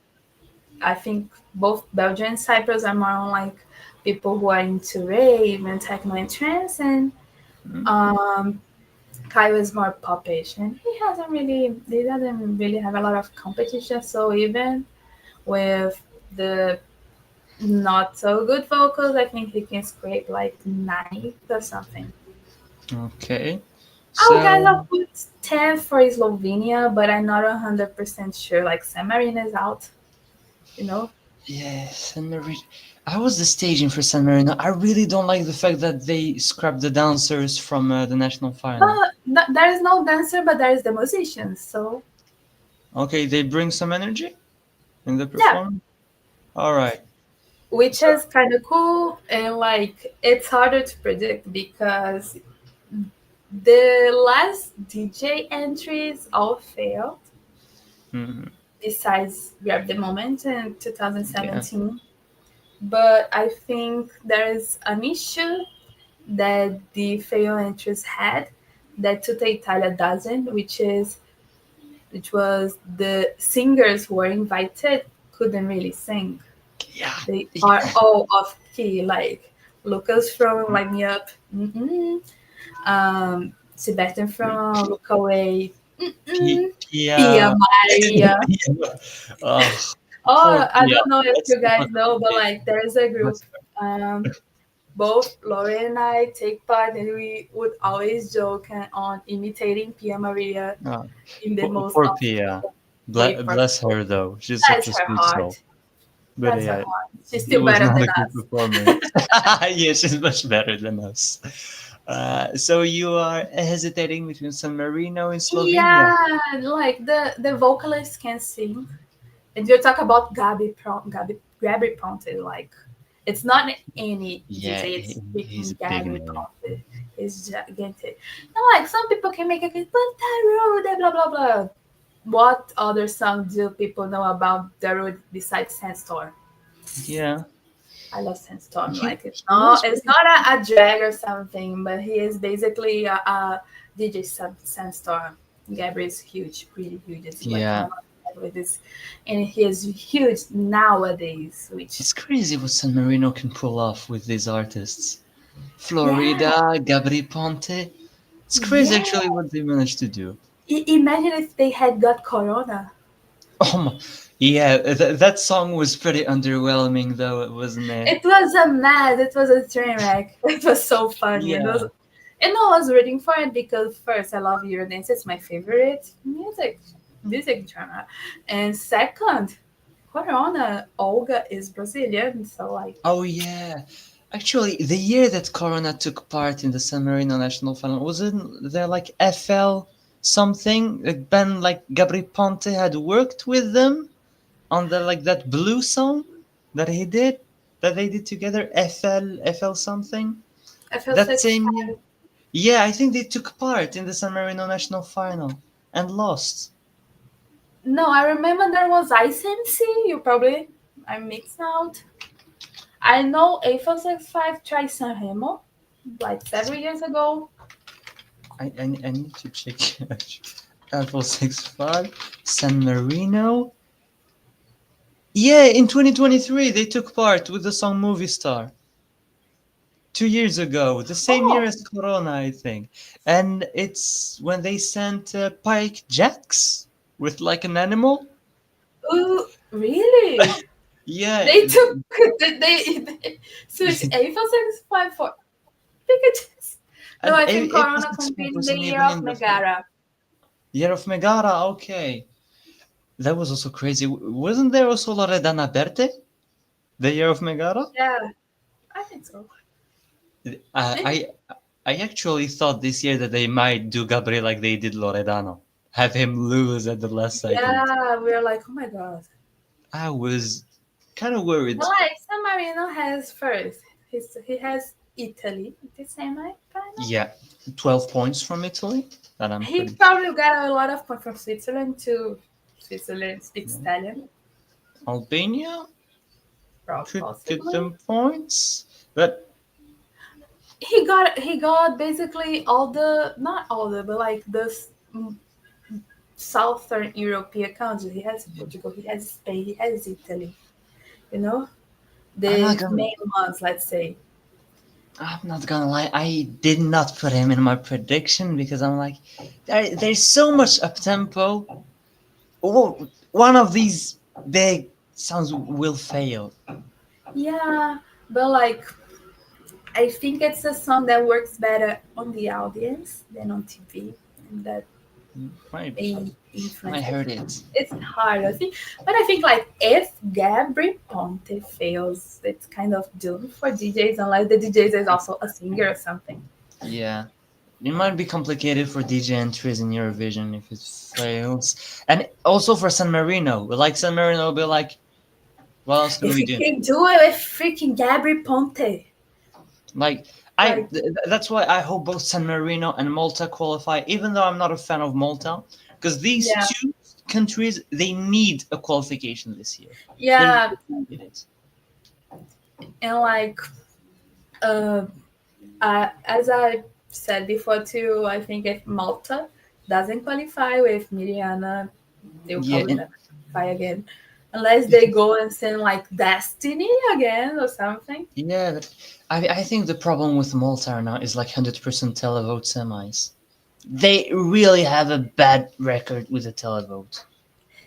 I think both Belgium and Cyprus are more on like people who are into rave and techno and trance, and um, Kai was more popish, and he doesn't really have a lot of competition. So even with the not so good vocals, I think he can scrape like ninth or something. Okay. Oh, guys, So I'll put 10 for Slovenia, but I'm not 100% sure. Like, San Marino is out, you know? yeah, San Marino. I was the staging for San Marino. I really don't like the fact that they scrapped the dancers from the national final. But there is no dancer, but there is the musicians. So, Okay, they bring some energy in the yeah, performance. All right. which So is kind of cool. And, like, it's harder to predict because the last DJ entries all failed, mhm, besides Grab the Moment in yeah, 2017. But I think there is an issue that the fail entries had that Tutta Italia doesn't, which was the singers who were invited couldn't really sing. yeah, They are yeah. all off key, like Lucas from Light Me Up, Sebastian from Look Away, Pia Pia. Maria. Oh, poor Oh, I Pia. don't know if Let's you guys not know, but okay. like there is a group. Let's Um, Both Lauren and I take part, and we would always joke on imitating Pia Maria no. in the most Poor Pia. off way for Bless her though. She's such Bless a her sweet soul. heart. But Bless her yeah, heart. She's it still was better not than a good us. performance. Yeah, she's much better than us. So you are hesitating between San Marino and Slovenia. Yeah, like the vocalist can sing. And you talk about Gabby Ponte, like it's not any Yeah, DJ, it's he's freaking a big Gabby name. Ponte. It's gigantic. And like some people can make a good, but Darude, blah blah blah. What other song do people know about Darude besides Sandstorm? Yeah, I love Sandstorm. he Like he was it's pretty. not a drag or something, but he is basically a DJ Sandstorm. Gabriel is huge, really huge. It's like one Yeah, of my favorites, and he is huge nowadays. Which it's crazy what San Marino can pull off with these artists. yeah, Florida, Gabri Ponte. It's crazy yeah. actually what they managed to do. Imagine if they had got Corona. Oh my, yeah, that song was pretty underwhelming though, wasn't it? It was a mess. It was a train wreck. It was so funny. Yeah, And I was rooting for it because first I love Eurodance. It's my favorite music genre. And second, Corona, Olga is Brazilian, so like oh yeah. Actually, the year that Corona took part in the San Marino national final, wasn't there like FL something? Like Ben, like Gabri Ponte had worked with them on the like that blue song that he did, that they did together, FL something. I feel That six. same year. Yeah, I think they took part in the San Marino national final and lost. No, I remember there was Ice MC. You probably I mixed out. I know A465 tried San Remo like several years ago. I need to check. Apple 65, San Marino. Yeah, in 2023 they took part with the song Movie Star. 2 years ago, the same year Oh, as Corona, I think. And it's when they sent Pike Jacks with like an animal. ooh, really? Yeah, They took they switched A465 for Pikachu. No, and I think April Corona 65 competed in the wasn't year even of in the final. Megara. Year of Megara, okay. That was also crazy. Wasn't there also Loredana Berte? The year of Megara? Yeah, I think so. I Maybe. I actually thought this year that they might do Gabriel like they did Loredano, have him lose at the last second. Yeah, we're like, oh my god. I was kind of worried. But like San Marino has first. He has Italy in the semi-final. Yeah, 12 points from Italy. That I'm He pretty probably got a lot of points from Switzerland too. Switzerland speaks sure. Italian, Albania could get possibly. them points, but He got basically all the, not all the, but like the southern European countries. He has Portugal, he has Spain, he has Italy. You know, I'm not the gonna. main ones, let's say. I'm not gonna lie. I did not put him in my prediction because I'm like, there's so much up tempo. One of these big songs will fail. Yeah, but like I think it's a song that works better on the audience than on TV, and that Maybe may I influence it. heard it. It's hard, I think. But I think like if Gabri Ponte fails, it's kind of doomed for DJs unless the DJs is also a singer or something. Yeah, it might be complicated for DJ entries in Eurovision if it fails, and also for San Marino. Like San Marino will be like, what else can If we you do? can do it with freaking Gabri Ponte, Like like that's why I hope both San Marino and Malta qualify. Even though I'm not a fan of Malta, because these yeah, two countries they need a qualification this year. They yeah, really need it. and like uh, as I said before too, I think if Malta doesn't qualify with Miriana, they will Yeah, probably and never qualify again. Unless they go and sing like Destiny again or something. yeah, but I think the problem with Malta now is like 100% televote semis. They really have a bad record with the televote,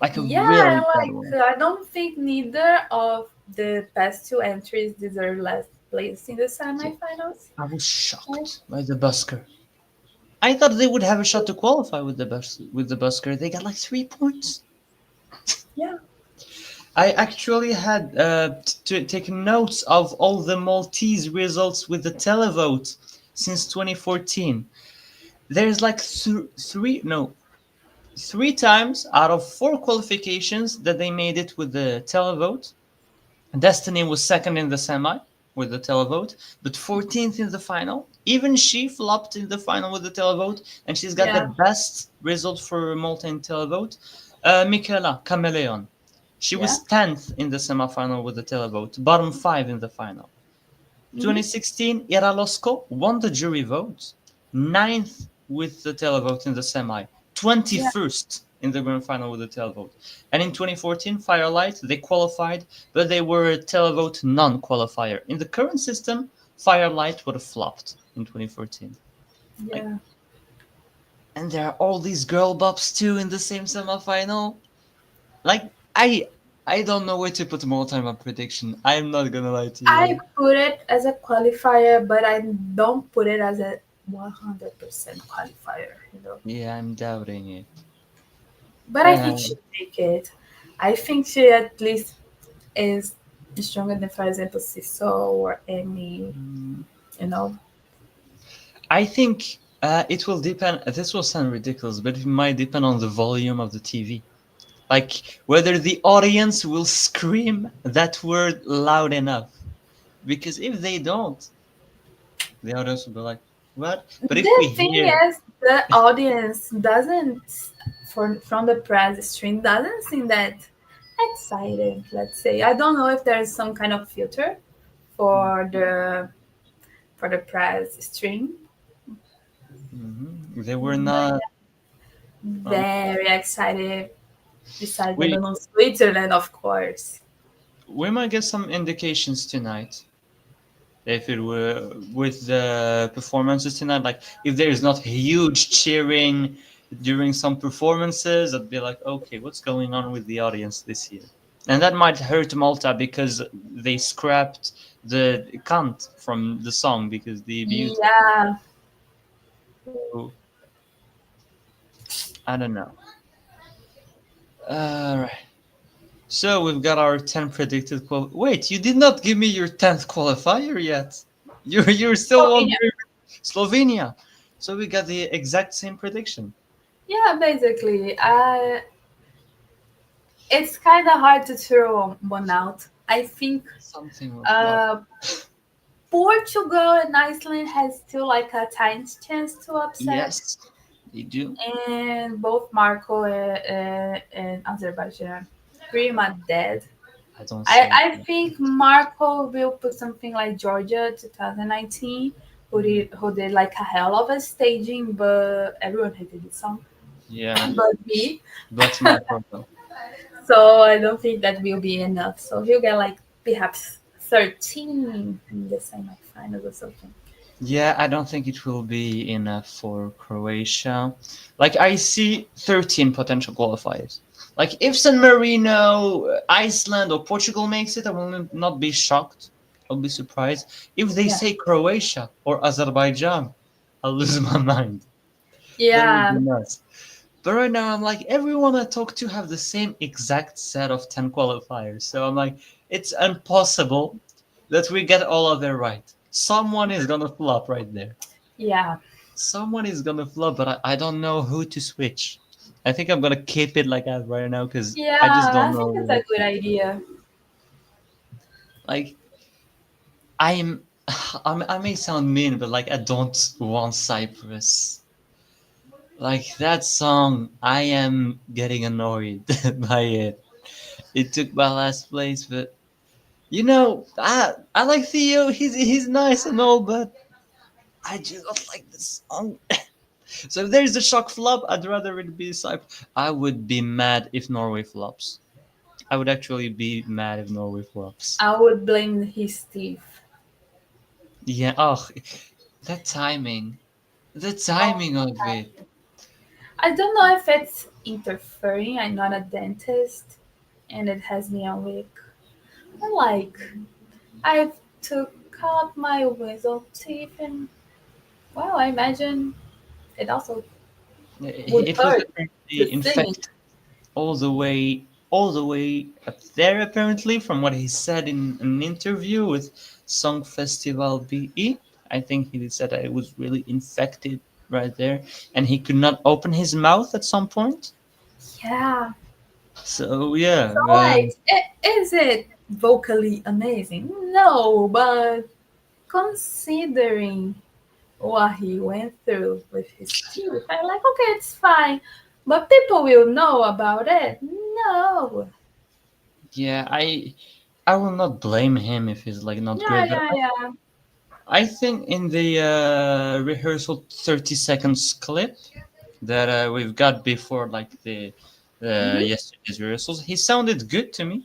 like a Yeah, really and bad like one. I don't think neither of the past two entries deserve last place in the Yeah, semifinals. I was Right? shocked by the busker. I thought they would have a shot to qualify with the busker. They got like 3 points. Yeah, I actually had to take notes of all the Maltese results with the televote since 2014. There's like three times out of four qualifications that they made it with the televote. Destiny was second in the semi with the televote, but 14th in the final. Even she flopped in the final with the televote, and she's got the yeah, best result for Malta in televote. Michaela Chameleon. She yeah. was 10th in the semifinal with the televote, bottom five in the final. Hmm. 2016, Iralosco won the jury vote, ninth with the televote in the semi, Yeah, 21st in the grand final with the televote. And in 2014, Firelight, they qualified, but they were a televote non-qualifier. In the current system, Firelight would have flopped in 2014. Like, yeah. and there are all these girl bops too in the same semifinal. Like, I don't know where to put more time on prediction. I'm not gonna lie to I you. put it as a qualifier, but I don't put it as a 100% qualifier, you know. Yeah, I'm doubting it. But I think she'll take it. I think she at least is stronger than, for example, Siso or Amy, Mm, you know. I think it will depend. This will sound ridiculous, but it might depend on the volume of the TV. Like whether the audience will scream that word loud enough. Because if they don't, the audience will be like, "What?" But if The we thing hear, is, the audience doesn't, from the press stream, doesn't seem that excited, let's say. I don't know if there's some kind of filter for the press stream, they were but not. yeah, Um, very excited. Besides, I we don't know, Switzerland, of course. we might get some indications tonight if it were with the performances tonight. Like if there is not huge cheering during some performances, I'd be like, okay, what's going on with the audience this year? And that might hurt Malta because they scrapped the cant from the song because they abused it. Yeah, So I don't know. All right. So we've got our 10 predicted Wait, you did not give me your 10th qualifier yet. You're still Slovenia. wondering. Slovenia. So we got the exact same prediction. Yeah, basically. It's kind of hard to throw one out. I think Something will flop. uh, Portugal and Iceland has still like a tiny chance to upset, Yes, they do. and both Marco and Azerbaijan pretty much dead. I don't I, see I it. think Marco will put something like Georgia 2019, who did like a hell of a staging, but everyone hated the song, Yeah, but me. but Marco though. So I don't think that will be enough. So he'll get like perhaps 13 in the semifinals or something. Yeah, I don't think it will be enough for Croatia. Like, I see 13 potential qualifiers. Like, if San Marino, Iceland, or Portugal makes it, I will not be shocked. I'll be surprised. If they Yeah. say Croatia or Azerbaijan, I'll lose my mind. That would be Yeah. nuts. But right now, I'm like, everyone I talk to have the same exact set of 10 qualifiers. So I'm like, it's impossible that we get all of them right. Someone is gonna flop right there. Yeah. Someone is gonna flop, but I don't know who to switch. I think I'm gonna keep it like that right now because Yeah. I just don't I know think it's a what good to. idea. Like, I'm, I may sound mean, but like, I don't want Cyprus. Like that song, I am getting annoyed by it. It took my last place, but I like Theo. He's nice and all, but I just don't like this song. So if there's a shock flop, I'd rather it be Cyprus. I would be mad if Norway flops. I would actually be mad if Norway flops. I would blame his Steve. Yeah. Oh, that timing. The timing of it. I don't know if it's interfering. I'm not a dentist, and it has me awake. I like I've took out my wisdom teeth, and well, I imagine it also would It was hurt to apparently sing. infected all the way up there. Apparently, from what he said in an interview with Song Festival BE, I think he said that it was really infected right there, and he could not open his mouth at some point. Yeah. So yeah, So, like, is it vocally amazing? No, but considering what he went through with his teeth, I'm like, okay, it's fine. But people will know about it. No. yeah, I will not blame him if he's like not Yeah, great, but yeah, yeah. I think in the rehearsal 30 seconds clip that we've got before like the Hmm. yesterday's rehearsals, he sounded good to me.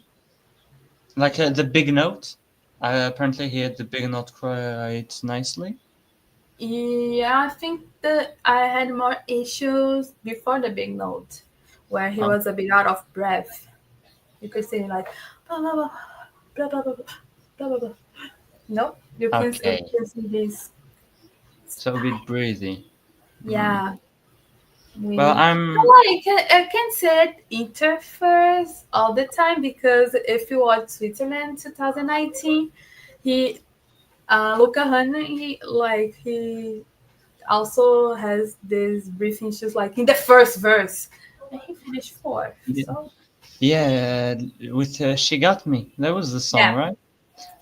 Like the big note. Apparently, he had the big note quite nicely. Yeah, I think that I had more issues before the big note, where he Oh, was a bit out of breath. You could say like blah blah blah blah blah blah blah blah blah. No, you okay. can see his. So a bit breathy. Hmm. Yeah, Well, we I'm. like I can say it interferes all the time because if you watch Switzerland 2019, he Luca Hahn, he also has this breathing issues like in the first verse, and he finished fourth. Yeah, So yeah, with She Got Me. That was the song, yeah, right?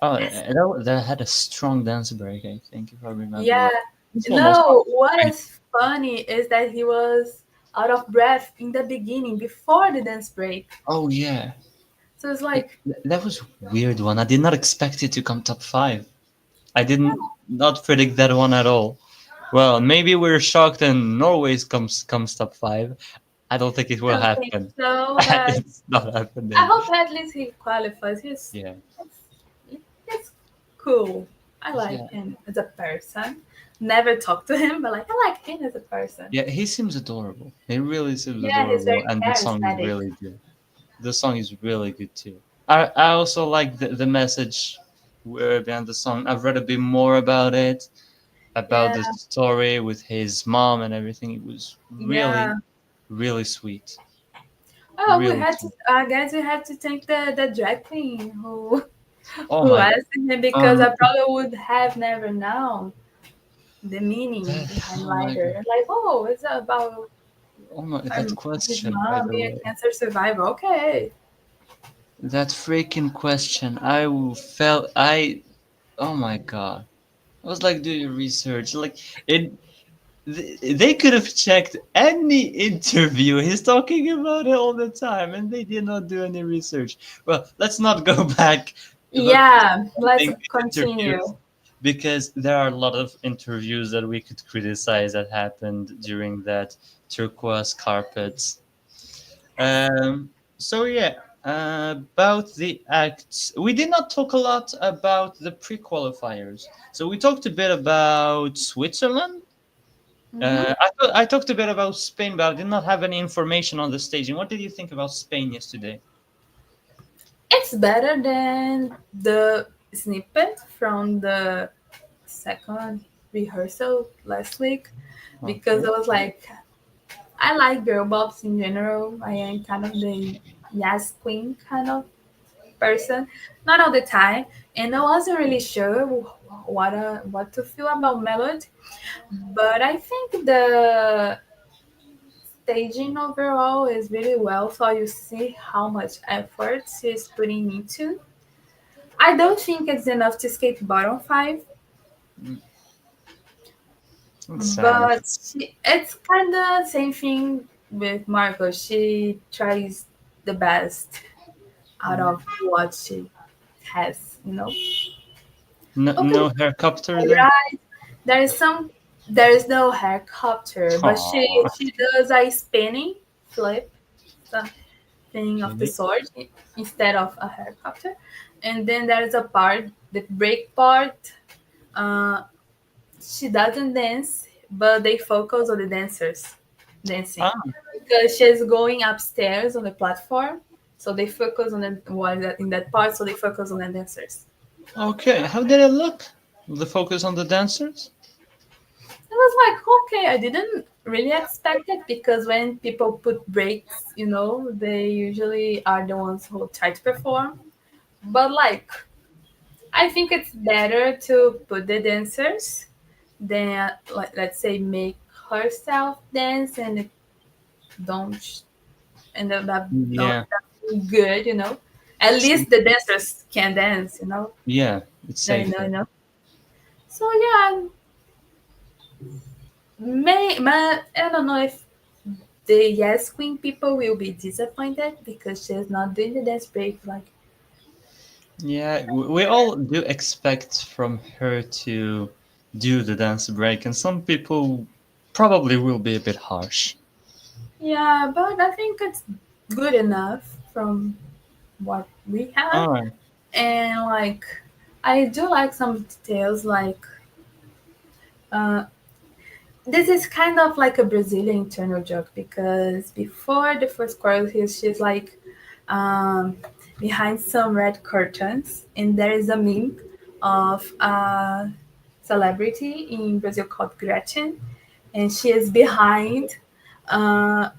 Oh, yes, that had a strong dance break, I think, if I remember yeah. well. It's almost No, what right. is funny is that he was out of breath in the beginning before the dance break. Oh, yeah. So it's like, That was a weird one. I did not expect it to come top five. I didn't yeah, not predict that one at all. Well, maybe we're shocked and Norway's comes top five. I don't think it I will don't think happen. so, but It's not I happening. hope at least he qualifies. Yeah, He's cool. I yeah, like him as a person. Never talked to him, but like I like him as a person. yeah. He seems adorable. He really seems Yeah, he's adorable, very and the song is charismatic. really good. The song is really good too. I also like the message behind the song. I've read a bit more about Yeah, the story with his mom and everything. It was really, yeah. really sweet. Oh, we Really had to. sweet. I guess we had to thank the drag queen Oh who my asked him because um I probably would have never known the meaning That, behind oh my lighter. god. Like, oh, it's about Oh my, that his question, by mom the being a way. cancer survivor. Okay. That freaking question. Felt I. Oh my god. I was like, do your research. Like it. They could have checked any interview. He's talking about it all the time, and they did not do any research. Well, let's not go back about Yeah, let's thing interviews continue. because there are a lot of interviews that we could criticize that happened during that turquoise carpets. So yeah, about the acts, we did not talk a lot about the pre-qualifiers. So we talked a bit about Switzerland. Hmm. I talked a bit about Spain, but I did not have any information on the staging. What did you think about Spain yesterday? It's better than the snippet from the second rehearsal last week because Okay. I was like, I like girl bobs in general. I am kind of the yes queen kind of person, not all the time, and I wasn't really sure what to feel about Melody, but I think the staging overall is really well. So you see how much effort she's putting into. I don't think it's enough to escape bottom five, Mm, that's sad. but it's kind of same thing with Marco. She tries the best out Mm. of what she has, you know. No, Okay, no helicopter there. right. There is some. There is no helicopter, but Aww. she does a spinning flip, the thing of the Okay. sword instead of a helicopter. And then there is a part, the break part. Uh, she doesn't dance, but they focus on the dancers dancing Ah, because she's going upstairs on the platform. So they focus on the while in that part. So they focus on the dancers. okay. How did it look? The focus on the dancers? I was like, okay, I didn't really expect it because when people put breaks, they usually are the ones who try to perform. But like, I think it's better to put the dancers than, like, let's say, make herself dance and it don't end up not Yeah. that good. At See- least the dancers can dance. Yeah, it's No, no, safer. no. So yeah, I don't know if the Yes Queen people will be disappointed because she's not doing the dance break. Like, Yeah, we all do expect from her to do the dance break, and some people probably will be a bit harsh. yeah, but I think it's good enough from what we have. All right. And like, I do like some details. Like, uh, this is kind of like a Brazilian internal joke because before the first chorus, she's like um, behind some red curtains, and there is a meme of a celebrity in Brazil called Gretchen, and she is behind uh,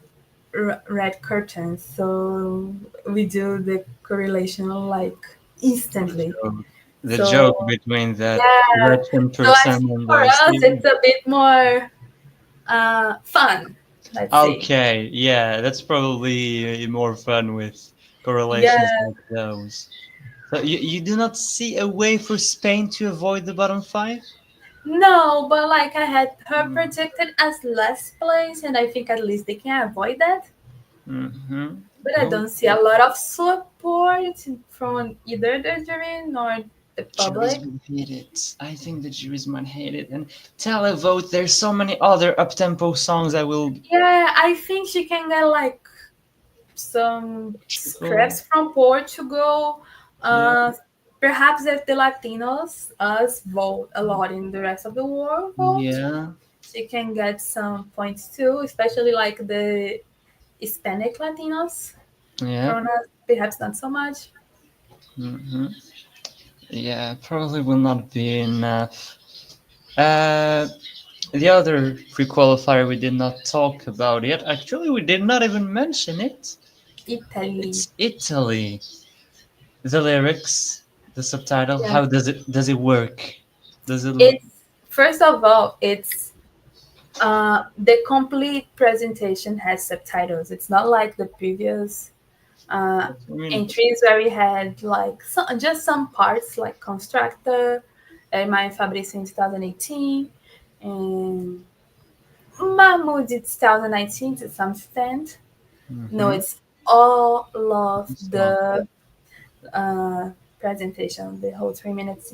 red curtains. So we do the correlation like instantly. So the joke So between the yeah, Russian so I person think and for the us Steve. it's a bit more fun, let's say. Okay, yeah, that's probably more fun with Yeah, correlations like those. So you do not see a way for Spain to avoid the bottom five? no, but like I had her Mm. projected as last place, and I think at least they can avoid that. Mm-hmm. But I don't see a Okay. lot of support from either the jury nor the Juries public. will hate it. I think the juries might hate it. And televote, there's so many other up-tempo songs I will. Yeah, I think she can get like some Portugal. scripts from Portugal. Yeah. Uh, Perhaps if the Latinos us vote a lot in the rest of the world vote, Yeah. she can get some points too, especially like the Hispanic Latinos. Yeah. From us, perhaps not so much. Hmm. Yeah, probably will not be enough. The other pre-qualifier we did not talk about yet. Actually, we did not even mention it. Italy. It's Italy. The lyrics, the subtitle. Yeah. How does it work? Does it look? It's First of all, it's the complete presentation has subtitles. It's not like the previous uh, What do you mean? entries where we had like just some parts like Constructor, my Fabrício in 2018, and Mahmoud in 2019 to some extent. No, Mm-hmm. it's all of It's long. the uh, presentation, the whole 3 minutes.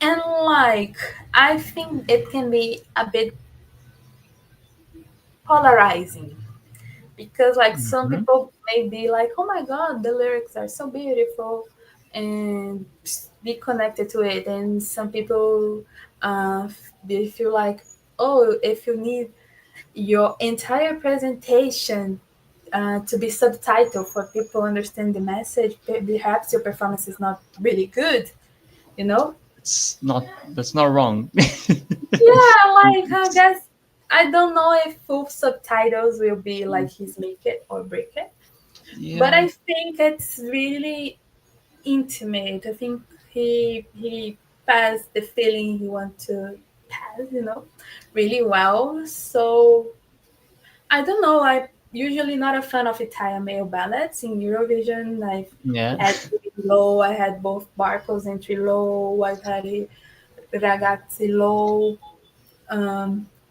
And like, I think it can be a bit polarizing because like some Mm-hmm. people may be like, oh my god, the lyrics are so beautiful and be connected to it, and some people they feel like, oh, if you need your entire presentation to be subtitled for people understand the message, perhaps your performance is not really good, you know. It's not. That's not wrong. Yeah, like I guess I don't know if full subtitles will be like his make it or break it, but Yeah. I think it's really intimate. I think he passed the feeling he want to pass, really well. So I don't know. I usually not a fan of Italian male ballads in Eurovision. I've Yeah. had Low. I had both Barcos and Trilo. I've had Ragazzi Low.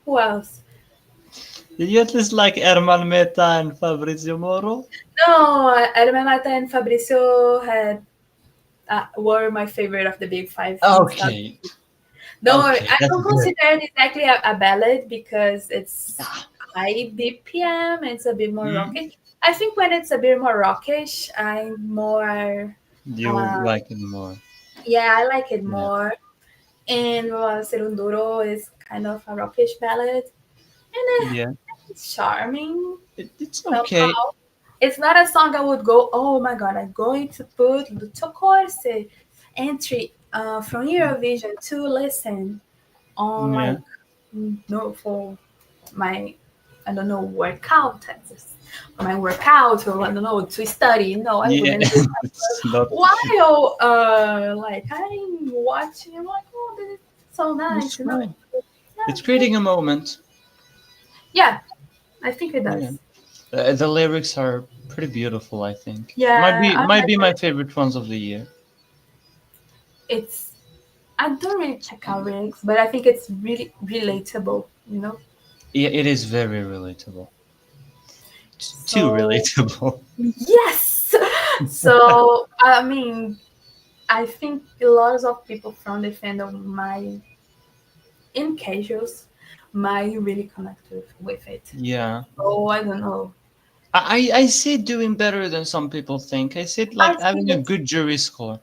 Who else? Did you at least like Ermal Meta and Fabrizio Moro? No, Hermanata and Fabricio had were my favorite of the big five in stuff. Okay. Don't worry, Okay, I that's don't good. consider it exactly a ballad because it's Ah, high BPM. It's a bit more mm, rockish. I think when it's a bit more rockish, I'm more. you Uh, like it more. yeah, I like it Yeah. more. And Serunduro is kind of a rockish ballad, and Yeah. it's charming It's okay. somehow. It's not a song I would go, oh my god, I'm going to put Luto Corse entry from Eurovision to listen on Yeah. like no for my I don't know workout for my workout or I don't know to study. No, I Yeah. wouldn't do that. It's not. While like I'm watching, I'm like, oh, this is so It's nice, fine. Yeah, It's creating a moment. yeah, I think it Yeah. does. The lyrics are pretty beautiful, I think. Might Yeah, be I might like be my it. favorite ones of the year. It's I don't really check out lyrics, but I think it's really relatable. Yeah, it is very relatable. Too So relatable. yes. So I mean, I think a lot of people from the fandom might, in casuals, might really connect with it. Yeah. So I don't know. I see it doing better than some people think. I see it I like see having a it. good jury score.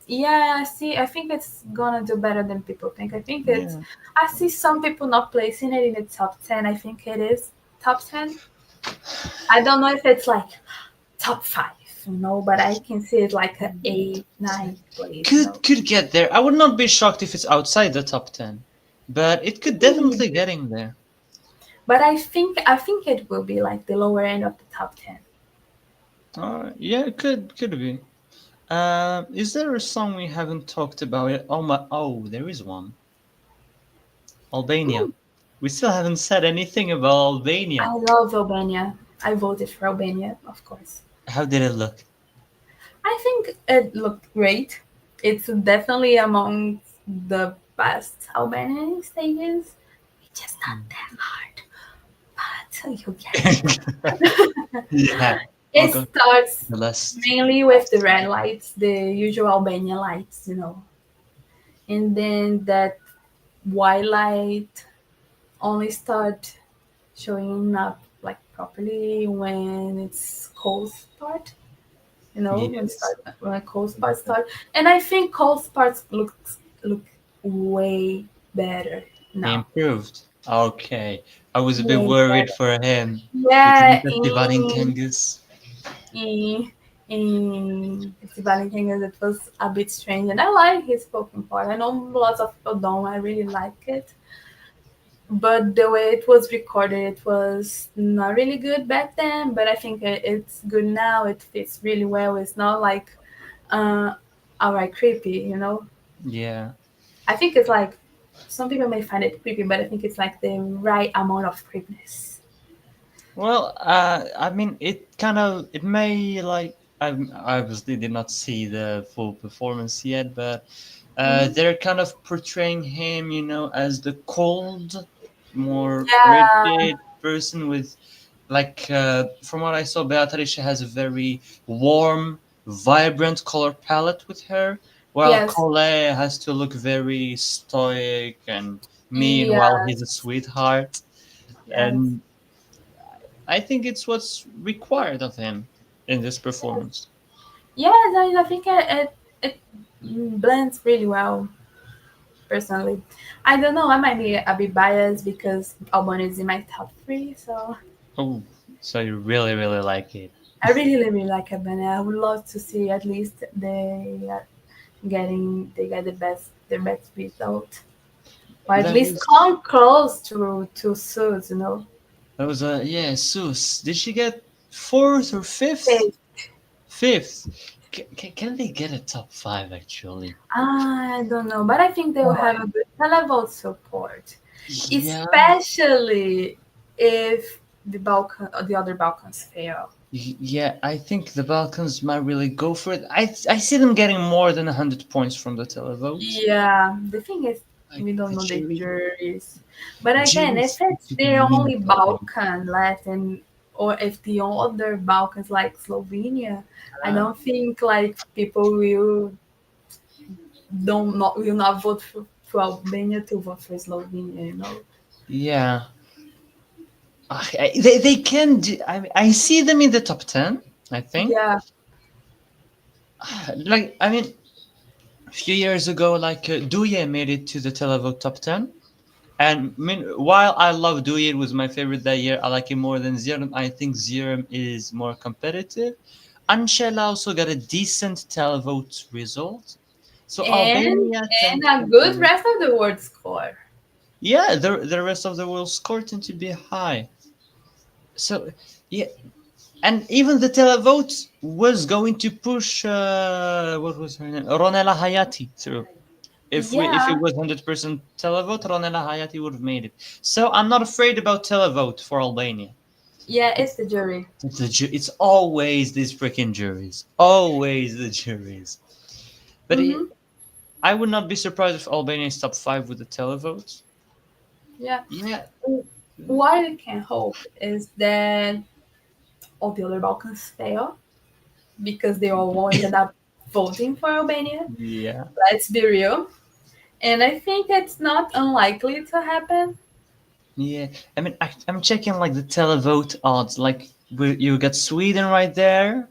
Yeah, I see. I think it's gonna do better than people think. I think it's. Yeah. I see some people not placing it in the top 10. I think it is top 10. I don't know if it's like top 5, but I can see it like a 8, 9 place. Could get there. I would not be shocked if it's outside the top 10, but it could definitely Maybe. getting there. But I think it will be like the lower end of the top 10. Yeah, it could be. Is there a song we haven't talked about yet? Oh my! Oh, there is one. Albania. Hmm, We still haven't said anything about Albania. I love Albania. I voted for Albania, of course. How did it look? I think it looked great. It's definitely among the best Albanian stages. It's just not that hard, but you get it. Yeah, I'll It go to starts the list. mainly with the red lights, the usual Albania lights, and then that white light only start showing up like properly when it's cold part. Yes. When cold parts start, and I think cold parts look way better He now, improved. Okay. I was a bit way worried better. for him. Because Yeah, Festival in Kangas. in Festival in Kenya, it was a bit strange, and I like his spoken part. I know lots of people don't. I really like it, but the way it was recorded, it was not really good back then. But I think it's good now. It fits really well. It's not like uh, outright creepy. Yeah. I think it's like Some people may find it creepy, but I think it's like the right amount of creepiness. Well, I mean, it kind of it may like I obviously did not see the full performance yet, but Hmm. they're kind of portraying him, as the cold, more Yeah. rigid person with like from what I saw, Beatrice has a very warm, vibrant color palette with her, while Yes. Collet has to look very stoic and mean while he's a Yes. sweetheart. Yes. And I think it's what's required of him in this performance. Yes. I think it blends really well. Personally, I don't know. I might be a bit biased because Albania is in my top three, so Oh, so you really, really like it. I really like Albania. I would love to see at least they get the best result, or at That least was come close to suits, you know. that was yeah, Sus. Did she get fourth or fifth? Fifth. Fifth. Can they get a top five actually? I don't know, but I think they will have a good level support, Yeah, especially if the other Balkans fail. yeah. I think the Balkans might really go for it. I see them getting more than 100 points from the televote. Yeah, the thing is, Like we don't the know the jury, juries. But again, jury if seem it's to be the really only voting. Balkan left, and or if the other Balkans like Slovenia, I don't think like people will not vote for Albania to vote for Slovenia. You know? Yeah, they can do. I see them in the top 10. I think. Yeah. Like I mean, a few years ago, like Duye made it to the televote top 10. And I mean, while I love Dewey, it was my favorite that year. I like it more than Zirm. I think Zirm is more competitive. Anshela also got a decent televote result. So and Albania and tends a to good be, rest of the world score. yeah, the rest of the world score tend to be high. So yeah, and even the televote was going to push what was her name, Ronela Hayati through. If it Yeah, was 100% televote, Ronela Hayati would have made it. So I'm not afraid about televote for Albania. yeah, it's It's the jury. it's always these freaking juries, always the juries. But Mm-hmm. I would not be surprised if Albania is top five with the televote. Yeah. Yeah, What I can hope is that all the other Balkans fail because they all ended up voting for Albania. yeah, Let's be real. And I think it's not unlikely to happen. yeah. I mean, I'm checking like the televote odds. Like you got Sweden right there.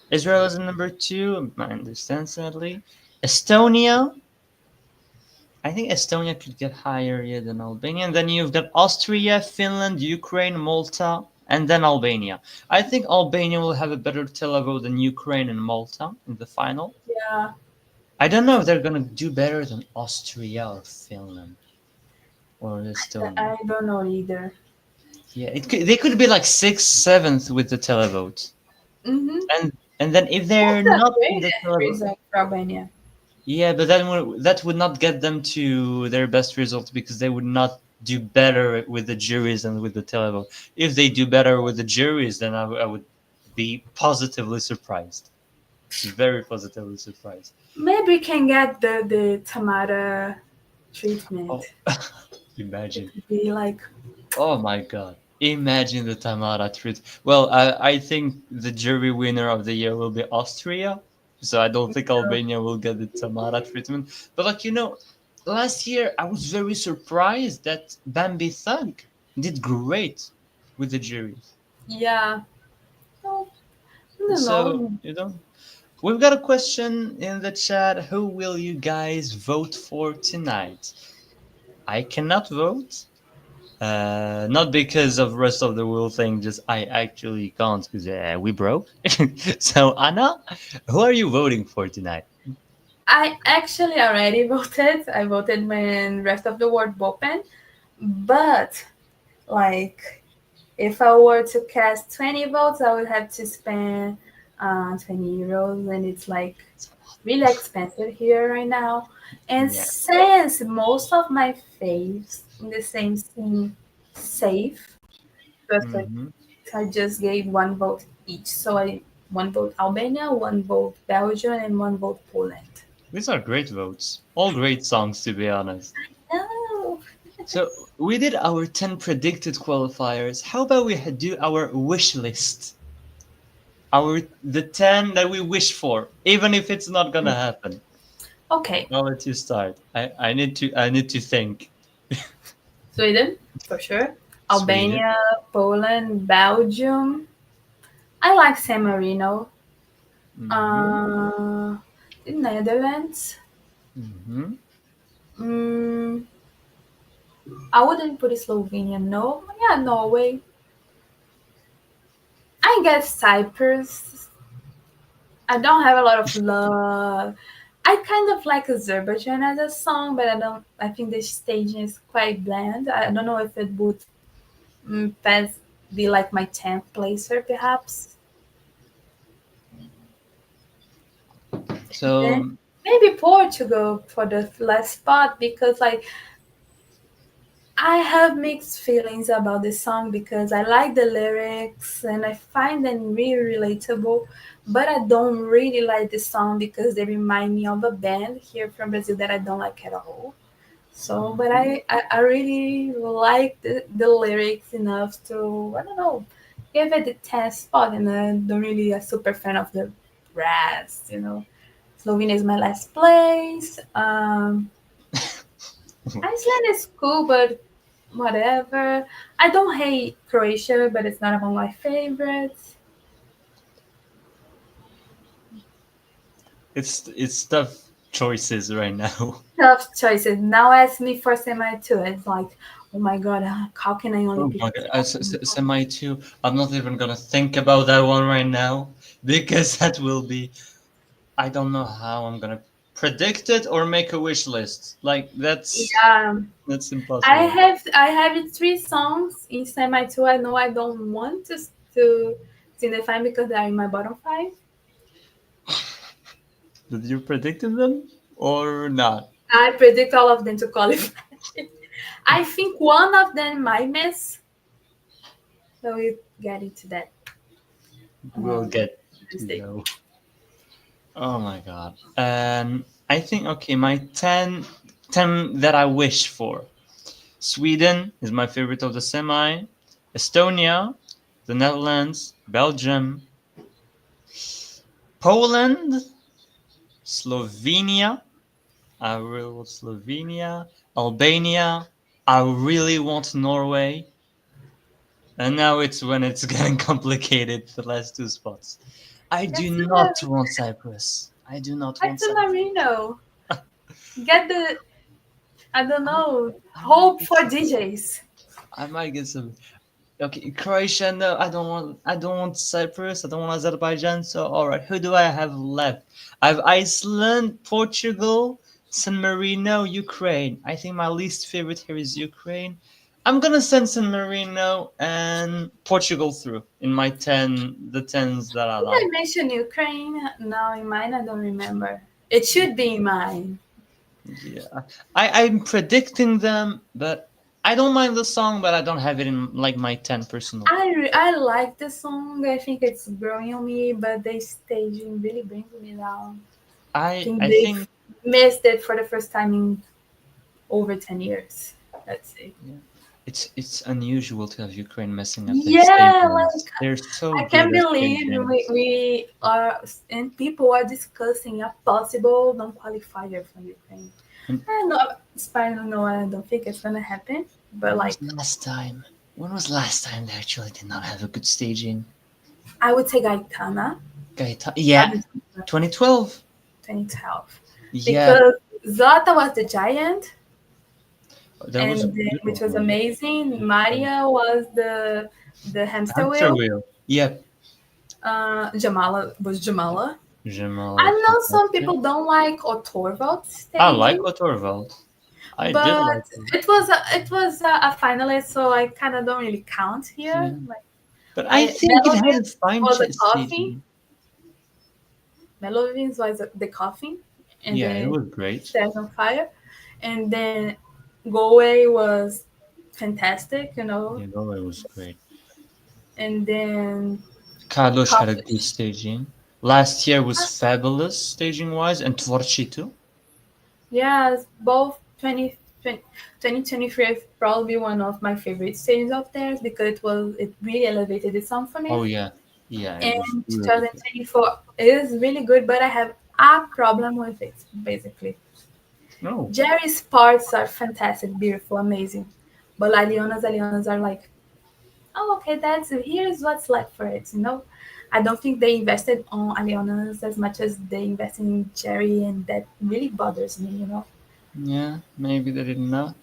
Israel is in number two. I understand sadly. Estonia. I think Estonia could get higher, yeah, than Albania. And then you've got Austria, Finland, Ukraine, Malta, and then Albania. I think Albania will have a better televote than Ukraine and Malta in the final. Yeah, I don't know if they're gonna do better than Austria or Finland or Estonia. I don't know either. Yeah, they could be like sixth, seventh with the televote, Mm-hmm. and then if they're That's a not in great the televote, result for Albania. yeah, but then that would not get them to their best result because they would not do better with the juries than with the televote. If they do better with the juries, then I would be positively surprised, very positively surprised. Maybe we can get the Tamara Oh, treatment. It imagine! would be like, Oh my God! Imagine the Tamara treat. Well, I think the jury winner of the year will be Austria, so I don't think Albania will get the Tamara treatment. But like last year I was very surprised that Bambi Thug did great with the juries. yeah. Oh, I don't So know. we've got a question in the chat. Who will you guys vote for tonight? I cannot vote. Not because of rest of the world thing, just I actually can't because we broke. So Anna, who are you voting for tonight? I actually already voted. I voted when rest of the world open. But like if I were to cast 20 votes, I would have to spend 20 euros, and it's like really expensive here right now. And Yeah. since most of my faves in the same scene safe, because Hmm. I just gave one vote each. So I one vote Albania, one vote Belgium, and one vote Poland. These are great votes. All great songs, to be honest. No. So we did our 10 predicted qualifiers. How about we do our wish list? Our the 10 that we wish for, even if it's not gonna happen. Okay. I'll let you start. I need to think. Sweden, for sure. Sweden. Albania, Poland, Belgium. I like San Marino. Mm-hmm. Uh, the Netherlands. Mm-hmm. Mm, I wouldn't put it Slovenia. No. Yeah, Norway. I guess Cyprus. I don't have a lot of love. I kind of like Azerbaijan as a song, but I don't. I think the staging is quite bland. I don't know if it would pass, be like my 10th placer, perhaps. Then So maybe Portugal for the last spot because like I have mixed feelings about this song because I like the lyrics and I find them really relatable, but I don't really like this song because they remind me of a band here from Brazil that I don't like at all. So, but mhm. I really like the lyrics enough to, I don't know, give it the 10th spot, and I don't really a super fan of the rest. Slovenia is my last place. Iceland is cool, but whatever. I don't hate Croatia, but it's not among my favorites. it's tough choices right now. Tough choices. Now ask me for semi two. It's like, oh my god, how can I only Oh pick my god, semi? semi two. I'm not even gonna think about that one right now because that will be. I don't know how I'm gonna predict it or make a wish list. Like Yeah, that's I impossible. have I have three songs in semi two. I know I don't want to define because they are in my bottom five. Did you predicted them or not? I predict all of them to qualify. I think one of them might miss, so we get into that We'll um, get to mistake. know. Oh my god. I think okay, my 10 that I wish for. Sweden is my favorite of the semi. Estonia, the Netherlands, Belgium, Poland, Slovenia. I really want Slovenia. Albania. I really want Norway. And now it's when it's getting complicated, the last two spots. I do Yes, not want Cyprus. I do not back want to Cyprus. Marino. Get the I don't I, know I might hope get for some. DJs. I might get some. Okay, Croatia. No, I don't want. I don't want Cyprus. I don't want Azerbaijan. So, all right, who do I have left? I have Iceland, Portugal, San Marino, Ukraine. I think my least favorite here is Ukraine. I'm gonna send San Marino and Portugal through in my the tens that I Did I like. mention Ukraine? No, in mine I don't remember. It should be in mine. Yeah, I'm predicting them, but I don't mind the song, but I don't have it in like my 10 personal. I like the song. I think it's growing on me, but the staging really brings me down. I think I they think missed it for the first time in over 10 years. Let's say. yeah, it's unusual to have Ukraine messing up their Yeah, like stagings. They're so I good can't at believe we, stagings. we are and people are discussing a possible non-qualifier for Ukraine. And I don't know, Spain, no, I don't think it's gonna happen. But when was like, last time? When was last time they actually did not have a good staging? I would say Gaetana, Yeah, 2012. 2012, Yeah, because Zota was the giant, that was a and good which was one. amazing. Maria was the hamster Hamster wheel. wheel. Yep. Jamala was Jamala. Jamal I was know some fantastic. people don't like Otorvald's I like staging, Otorvald. I did but like it. it was a finalist, so I kind of don't really count here. Yeah. Like But I I think it had Melody a fine was a coffee. staging. Melodies was the Coffin, and Yeah, it then was great. Stairs on Fire, and then Galway was fantastic, you know, Yeah, Norway was great. and then Kadosh had a Coffin. good staging. Last year was fabulous staging wise, and Tvorchi too. Yes, both 2023 is probably one of my favorite stages of theirs because it really elevated the symphony. Oh yeah, yeah, it was And really good. 2024 is really good, but I have a problem with it, basically. No, Jerry's parts are fantastic, beautiful, amazing. But Aliona's are like, oh, okay, here's what's left for it, you know? I don't think they invested on Aliona's as much as they invested in Jerry, and that really bothers me, you know? yeah, maybe they didn't know.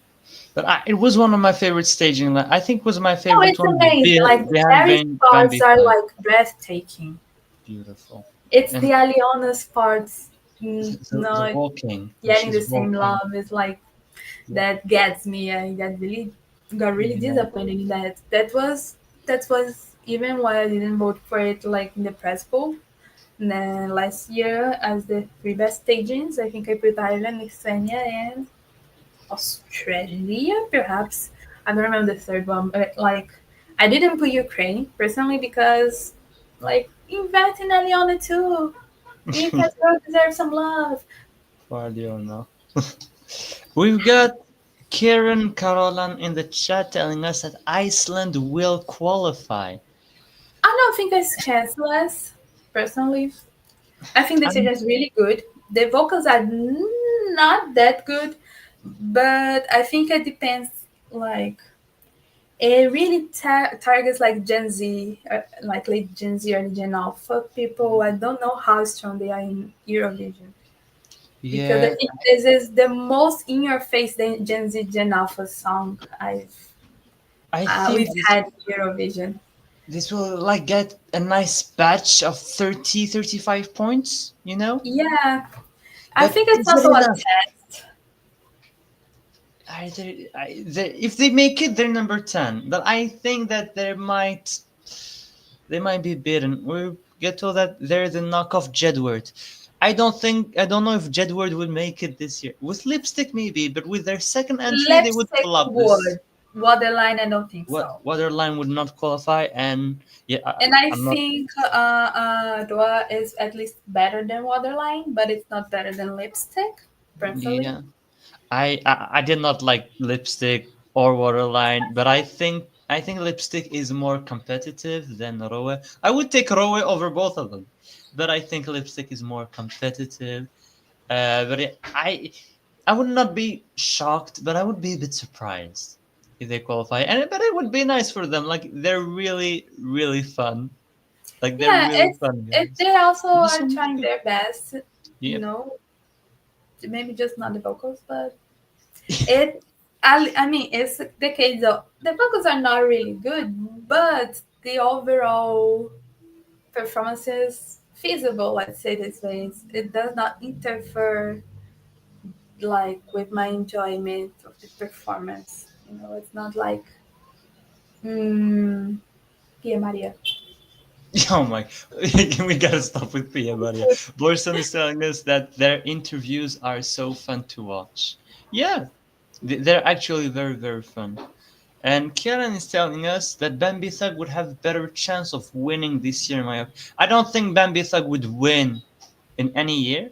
But it was one of my favorite staging. I think it was my No, favorite it's one amazing. Like behind Jerry's parts Bambi are Thug. like breathtaking. Beautiful. It's And the Aliona's parts the not walking, when getting the she's same walking. love. It's like Yeah. that gets me. I that really got really Yeah. disappointed in that. That was even why I didn't vote for it like in the press poll. And then last year as the three best stagings, I think I put Ireland, Lithuania, and Australia, perhaps. I don't remember the third one, but like I didn't put Ukraine personally because like invest in Aliona too. Because girl deserves some love. Guardiola. We've got Kieran Carolan in the chat telling us that Iceland will qualify. I don't think it's chanceless, personally. I think the And stage is really good. The vocals are not that good, but I think it depends. Like it really targets like Gen Z, like late Gen Z or Gen Alpha people. I don't know how strong they are in Eurovision because I yeah, think this is the most in your face Gen Z Gen Alpha song I think we've this had in Eurovision. this will like get a nice batch of 30, 35 points, you know? Yeah, I But think it's is it also a enough? test. If they make it, they're number 10. But I think that they might be beaten. We get told that they're the knockoff Jedward. I don't know if Jedward would make it this year. With Lipstick maybe, but with their second entry they would Lipstick flop this. would. Waterline, I don't think What so. Waterline would not qualify, and yeah, And I I'm not. think Dua is at least better than Waterline, but it's not better than Lipstick, personally. Yeah, I did not like Lipstick or Waterline, but I think Lipstick is more competitive than Roe. I would take Roe over both of them, but I think Lipstick is more competitive. I would not be shocked, but I would be a bit surprised if they qualify. And but it would be nice for them. Like they're really really fun. Like they're Yeah, really fun guys. they also The are song is trying good. their best, you Yep. know, maybe just not the vocals, but it. I mean, it's the case of the vocals are not really good, but the overall performance is feasible. Let's say this way, it does not interfere like with my enjoyment of the performance. You know, it's not like mm, Pia Maria. Oh my! We gotta stop with Pia Maria. Borson is telling us that their interviews are so fun to watch. Yeah, they're actually very very fun. And Kieran is telling us that Bambi Thug would have better chance of winning this year. I don't think Bambi Thug would win in any year,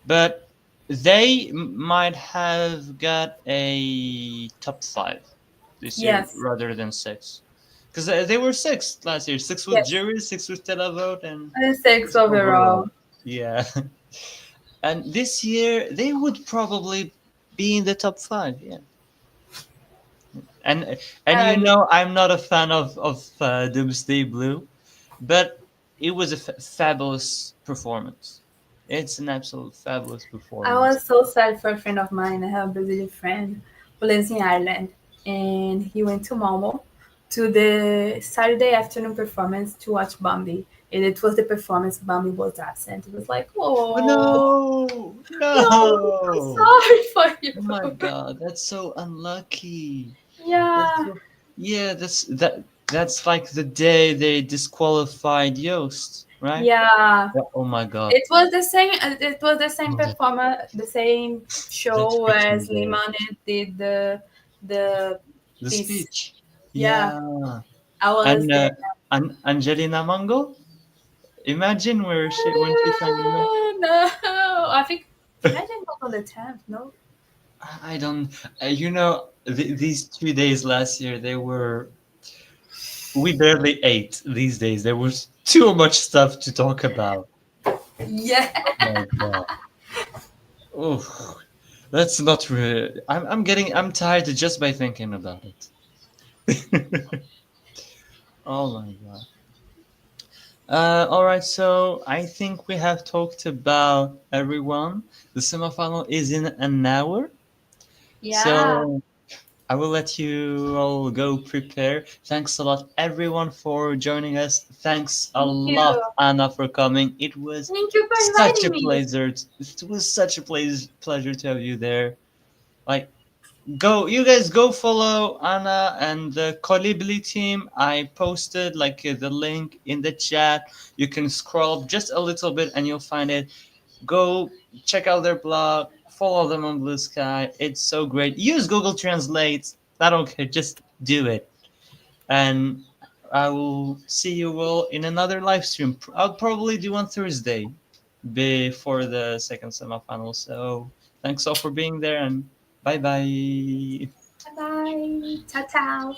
but they might have got a top 5 this year Yes, rather than 6. Because they were 6th last year. 6 with yes, jury, 6 with televote, and and six 6 overall. overall. Yeah. And this year they would probably be in the top 5. Yeah. And you And know I'm not a fan of Doomsday Blue, but it was a fabulous performance. It's an absolute fabulous I performance. was so sad for a friend of mine. I have a Brazilian friend who lives in Ireland, and he went to Malmo to the Saturday afternoon performance to watch Bambi. And it was the performance Bambi was absent. It was like, Oh oh, no! no, I'm No! sorry for you. Oh my god, that's so unlucky. That's Yeah, so, yeah, that's like the day they disqualified Yost. right? Yeah, Yeah, oh my god. it was the same. It was the same Oh, performer, the same that's show freaking as great. Limane did the The piece. speech. Yeah, Yeah. I was And there. Angelina Mango, imagine where she when she sang in there. No, I think imagine was on the 10th. No. I don't, these 2 days last year, they were, we barely ate these days. There was too much stuff to talk about. Yeah. Oh my god. Oh, that's not real. I'm tired just by thinking about it. Oh my god. All right, so I think we have talked about everyone. The semifinal is in an hour, Yeah. so I will let you all go prepare. Thanks a lot, everyone, for joining us. Thanks a Thank you. lot, Anna, for coming. It was Thank you for such a inviting me. pleasure. It was such a pleasure to have you there. Like, go, you guys, go follow Anna and the Colibri team. I posted the link in the chat. You can scroll up just a little bit and you'll find it. Go check out their blog, follow them on Blue Sky. It's so great. Use Google Translate. I don't care, just do it. And I will see you all in another live stream. I'll probably do on Thursday before the second semifinal. So thanks all for being there, and bye bye. Bye bye. Ciao ciao.